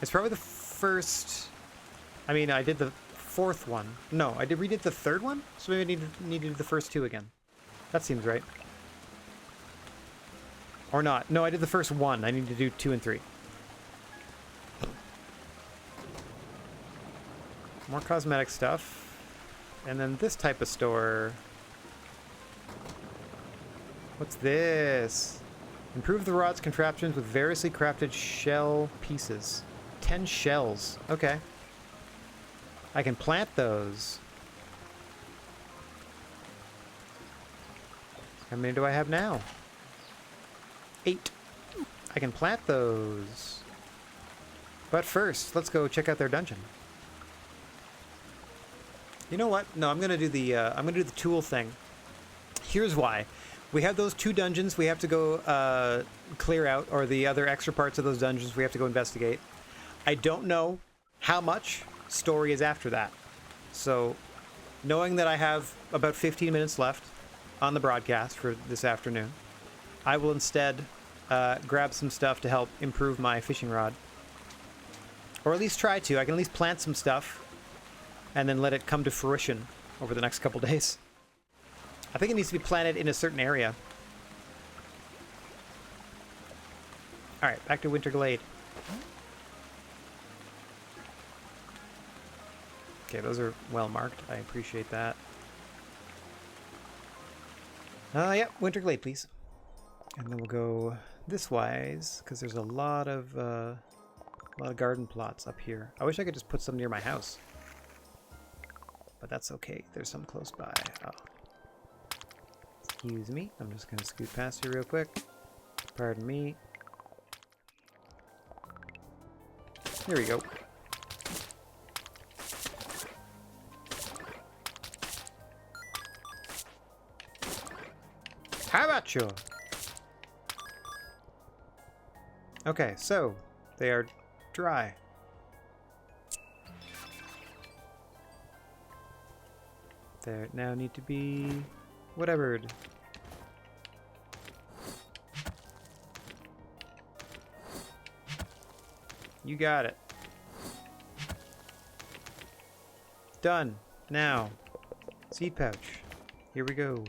It's probably the first... I mean, I did the fourth one. No, I redid the third one? So maybe I need to do the first two again. That seems right. Or not. No, I did the first one. I need to do 2 and 3. More cosmetic stuff. And then this type of store. What's this? Improve the rod's contraptions with variously crafted shell pieces. 10 shells. Okay. I can plant those. How many do I have now? 8. I can plant those. But first, let's go check out their dungeon. You know what? No, I'm gonna do the tool thing. Here's why. We have those 2 dungeons we have to go clear out, or the other extra parts of those dungeons we have to go investigate. I don't know how much story is after that. So, knowing that I have about 15 minutes left on the broadcast for this afternoon, I will instead grab some stuff to help improve my fishing rod. Or at least try to. I can at least plant some stuff and then let it come to fruition over the next couple days. I think it needs to be planted in a certain area. Alright, back to Winter Glade. Okay, those are well marked. I appreciate that. Yeah, Winter Glade, please. And then we'll go this wise, because there's a lot of garden plots up here. I wish I could just put some near my house. But that's okay. There's some close by. Oh. Excuse me. I'm just going to scoot past you real quick. Pardon me. Here we go. about you? Okay, so they are dry. They now need to be whatever. You got it. Done. Now, seed pouch. Here we go.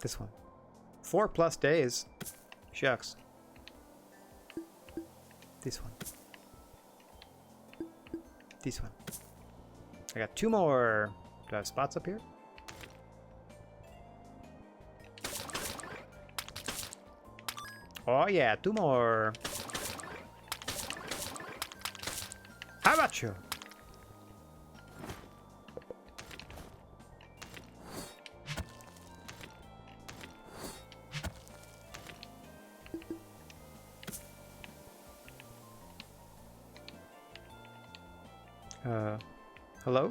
This one. 4+ days. Shucks. This one. This one. I got 2 more. Do I have spots up here? Oh yeah, 2 more. How about you? Hello?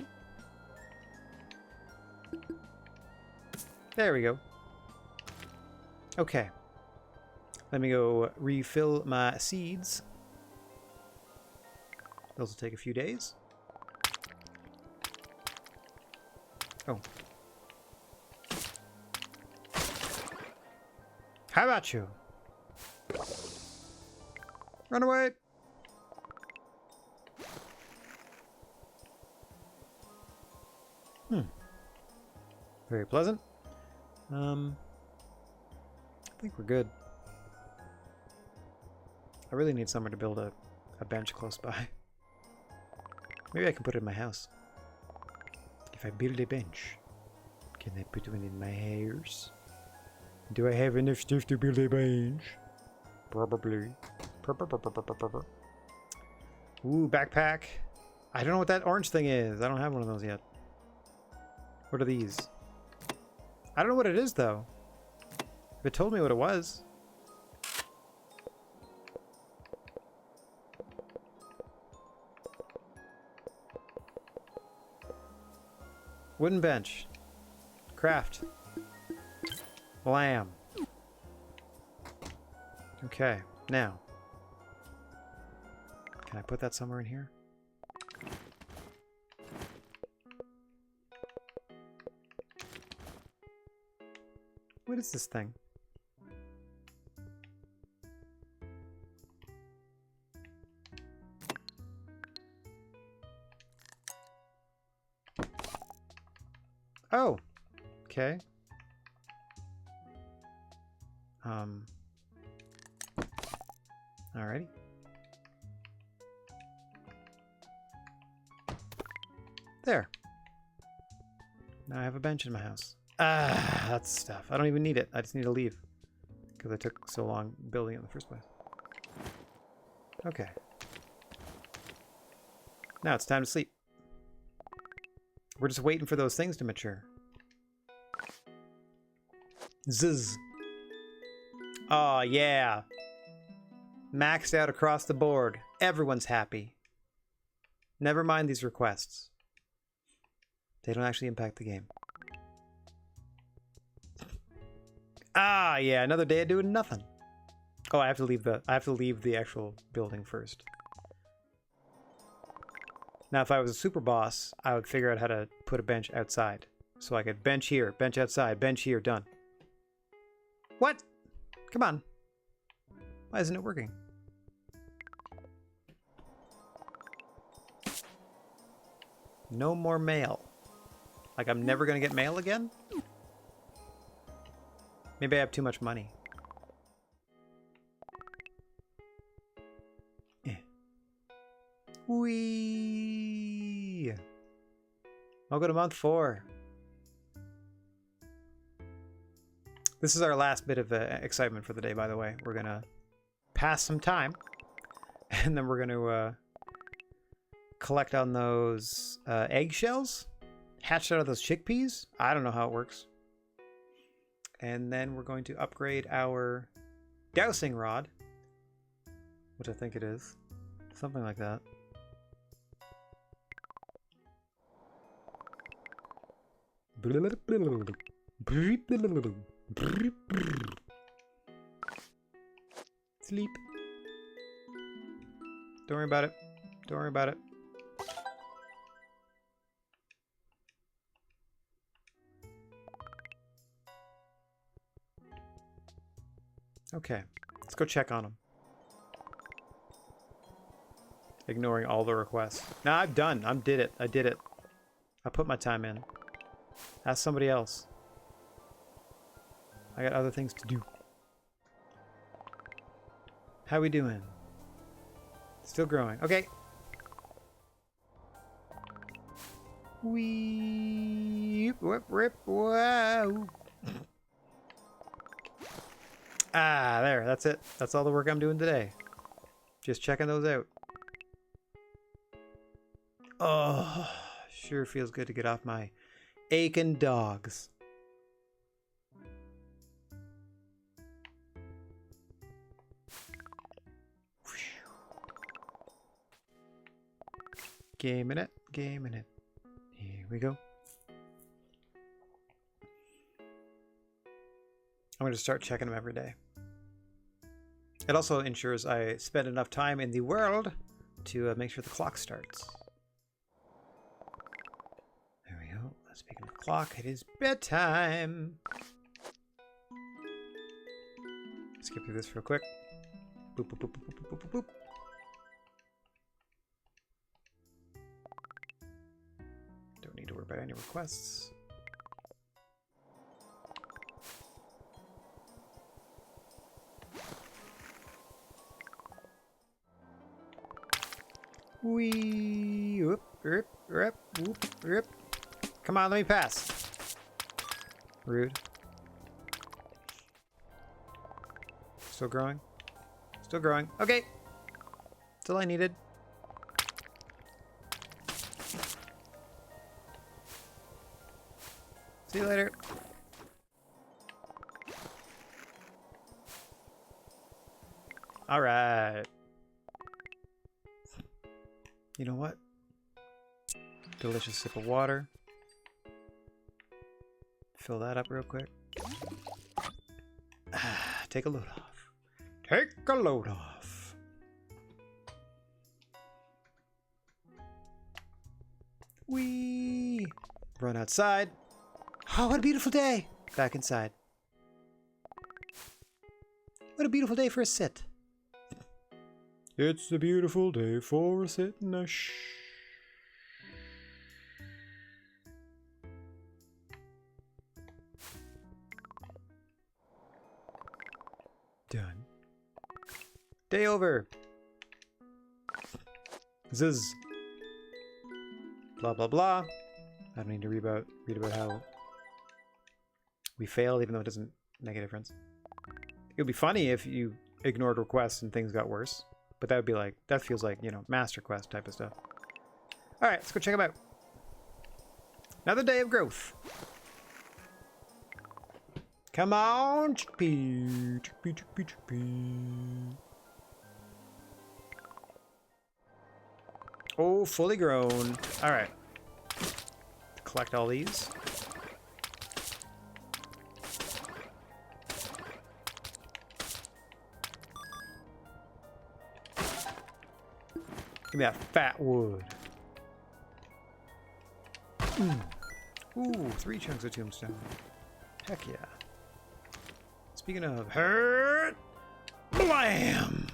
There we go. Okay. Let me go refill my seeds. Those will take a few days. Oh. How about you? Run away! Very pleasant. I think we're good. I really need somewhere to build a bench close by. Maybe I can put it in my house. If I build a bench, can I put one in my house? Do I have enough stuff to build a bench? Probably. Ooh, backpack. I don't know what that orange thing is. I don't have one of those yet. What are these? I don't know what it is, though. If it told me what it was. Wooden bench. Craft. Blam. Okay, now. Can I put that somewhere in here? What is this thing? Oh, okay. Alrighty. There. Now I have a bench in my house. Ah, that's stuff. I don't even need it. I just need to leave. Because I took so long building it in the first place. Okay. Now it's time to sleep. We're just waiting for those things to mature. Zzz. Oh, yeah. Maxed out across the board. Everyone's happy. Never mind these requests. They don't actually impact the game. Ah, yeah, another day of doing nothing. Oh, I have to leave the actual building first. Now, if I was a super boss, I would figure out how to put a bench outside. So I could bench here, bench outside, bench here, done. What? Come on. Why isn't it working? No more mail. Like I'm never gonna get mail again? Maybe I have too much money. Whee! I'll go to month 4. This is our last bit of excitement for the day, by the way. We're gonna pass some time, and then we're gonna collect on those eggshells hatched out of those chickpeas. I don't know how it works. And then we're going to upgrade our dowsing rod, which I think it is. Something like that. Sleep. Don't worry about it. Don't worry about it. Okay, let's go check on him. Ignoring all the requests. Nah, I've done. I did it. I did it. I put my time in. Ask somebody else. I got other things to do. How we doing? Still growing. Okay. Wee. Whip, rip, wow. Ah, there. That's it. That's all the work I'm doing today. Just checking those out. Oh, sure feels good to get off my aching dogs. Game in it. Game in it. Here we go. I'm going to start checking them every day. It also ensures I spend enough time in the world to make sure the clock starts. There we go. Speaking of the clock, it is bedtime. Skip through this real quick. Boop, boop, boop, boop, boop, boop, boop. Don't need to worry about any requests. Wee, whoop, rip, rip, whoop, rip. Come on, let me pass. Rude. Still growing? Still growing. Okay. That's all I needed. See you later. All right. You know what? Delicious sip of water. Fill that up real quick. Take a load off. Take a load off. Whee! Run outside. Oh, what a beautiful day! Back inside. What a beautiful day for a sit. It's a beautiful day for a sit and a shh. Done. Day over. Ziz. Blah blah blah. I don't need to read about how we failed, even though it doesn't make a difference. It would be funny if you ignored requests and things got worse. But that would be like, that feels like, you know, Master Quest type of stuff. Alright, let's go check them out. Another day of growth. Come on, chickpea, chickpea, chickpea, chickpea. Oh, fully grown. Alright. Collect all these. Give me that fat wood. Ooh, 3 chunks of tombstone. Heck yeah. Speaking of hurt, blam!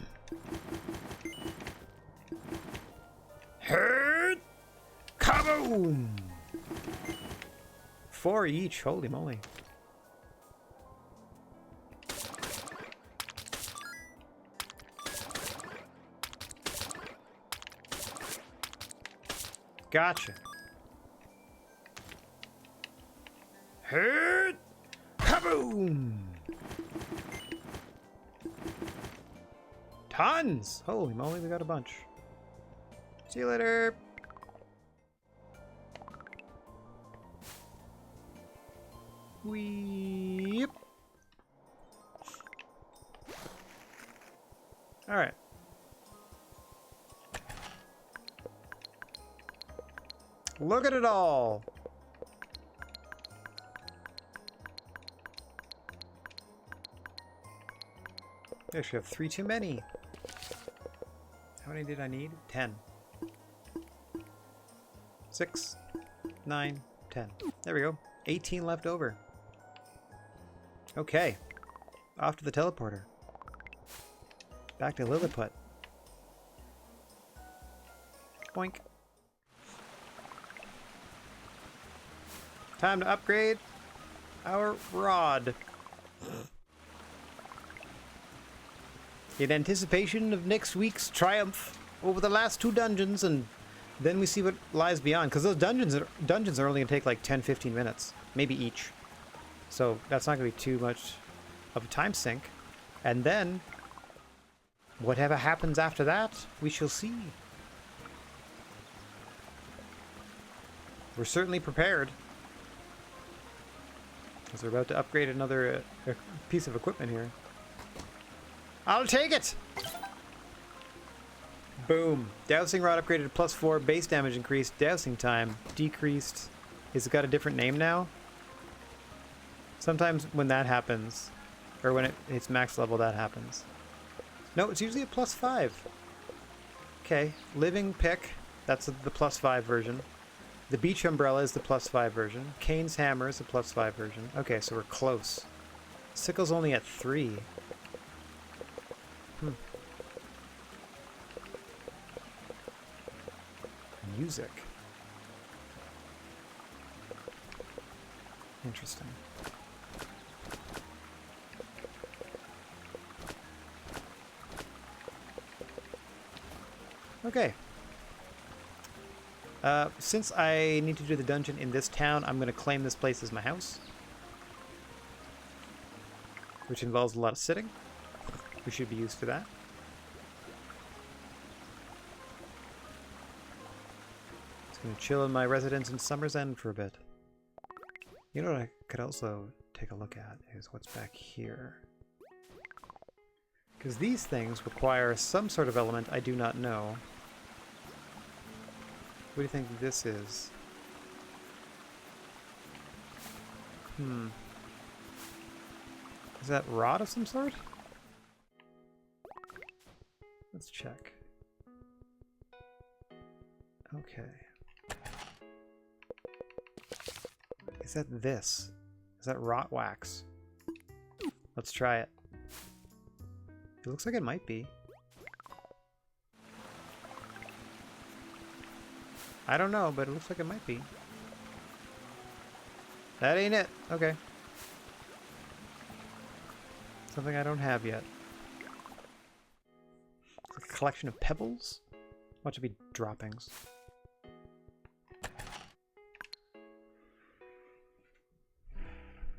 Hurt, kaboom! 4 each, holy moly. Gotcha. Hurt, kaboom! Tons! Holy moly, we got a bunch. See you later. Weep. All right. Look at it all. I actually have 3 too many. How many did I need? 10. 6, 9, 10. There we go. 18 left over. Okay. Off to the teleporter. Back to Lilliput. Boink. Time to upgrade our rod. In anticipation of next week's triumph over the last 2 dungeons, and then we see what lies beyond. Because those dungeons are only going to take like 10-15 minutes. Maybe each. So that's not going to be too much of a time sink. And then, whatever happens after that, we shall see. We're certainly prepared. Because we're about to upgrade another piece of equipment here. I'll take it! Boom. Dousing rod upgraded to +4. Base damage increased. Dousing time decreased. Is it got a different name now? Sometimes when that happens, or when it hits max level, that happens. No, it's usually a +5. Okay. Living pick. That's the +5 version. The beach umbrella is the +5 version. Kane's hammer is the +5 version. Okay, so we're close. Sickle's only at 3. Music. Interesting. Okay. Since I need to do the dungeon in this town, I'm going to claim this place as my house. Which involves a lot of sitting. We should be used to that. Just going to chill in my residence in Summer's End for a bit. You know what I could also take a look at is what's back here. Because these things require some sort of element I do not know. What do you think this is? Is that rod of some sort? Let's check. Okay. Is that this? Is that rot wax? Let's try it. It looks like it might be. I don't know, but it looks like it might be. That ain't it. Okay. Something I don't have yet. It's like a collection of pebbles? Watch it be droppings.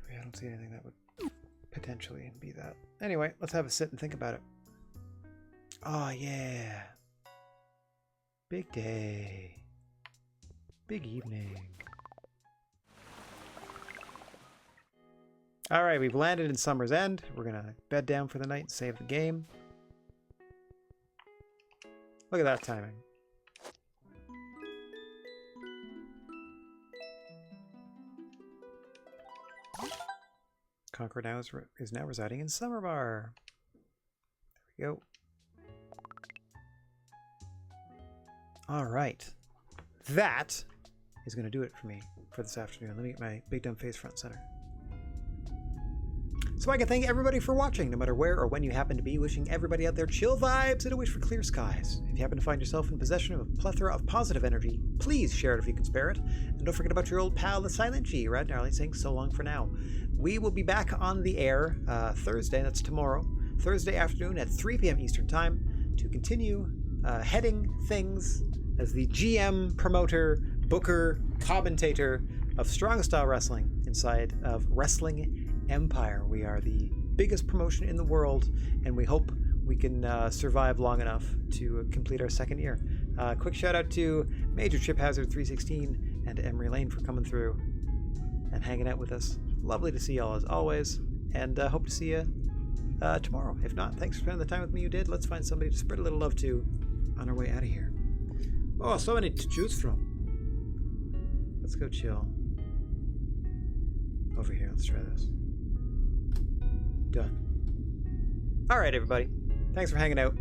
Yeah, I don't see anything that would potentially be that. Anyway, let's have a sit and think about it. Oh, yeah. Big day. Big evening. Alright, we've landed in Summer's End. We're gonna bed down for the night and save the game. Look at that timing. Concord now is now residing in Summer Bar. There we go. Alright. That is going to do it for me for this afternoon. Let me get my big dumb face front and center. So I can thank everybody for watching, no matter where or when you happen to be. Wishing everybody out there chill vibes and a wish for clear skies. If you happen to find yourself in possession of a plethora of positive energy, please share it if you can spare it. And don't forget about your old pal, the Silent G, Rad Gnarly, saying so long for now. We will be back on the air Thursday, that's tomorrow, Thursday afternoon at 3 p.m. Eastern Time to continue heading things as the GM, promoter, booker, commentator of Strongest Style Wrestling inside of Wrestling Empire. We are the biggest promotion in the world, and we hope we can survive long enough to complete our 2nd year. Quick shout out to Major Chip Hazard 316 and Emery Lane for coming through and hanging out with us. Lovely to see y'all as always, and hope to see you tomorrow. If not, thanks for spending the time with me you did. Let's find somebody to spread a little love to on our way out of here. Oh, so many to choose from. Let's go chill. Over here, let's try this. Done. All right, everybody. Thanks for hanging out.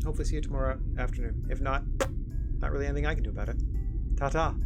Hopefully see you tomorrow afternoon. If not, not really anything I can do about it. Ta-ta.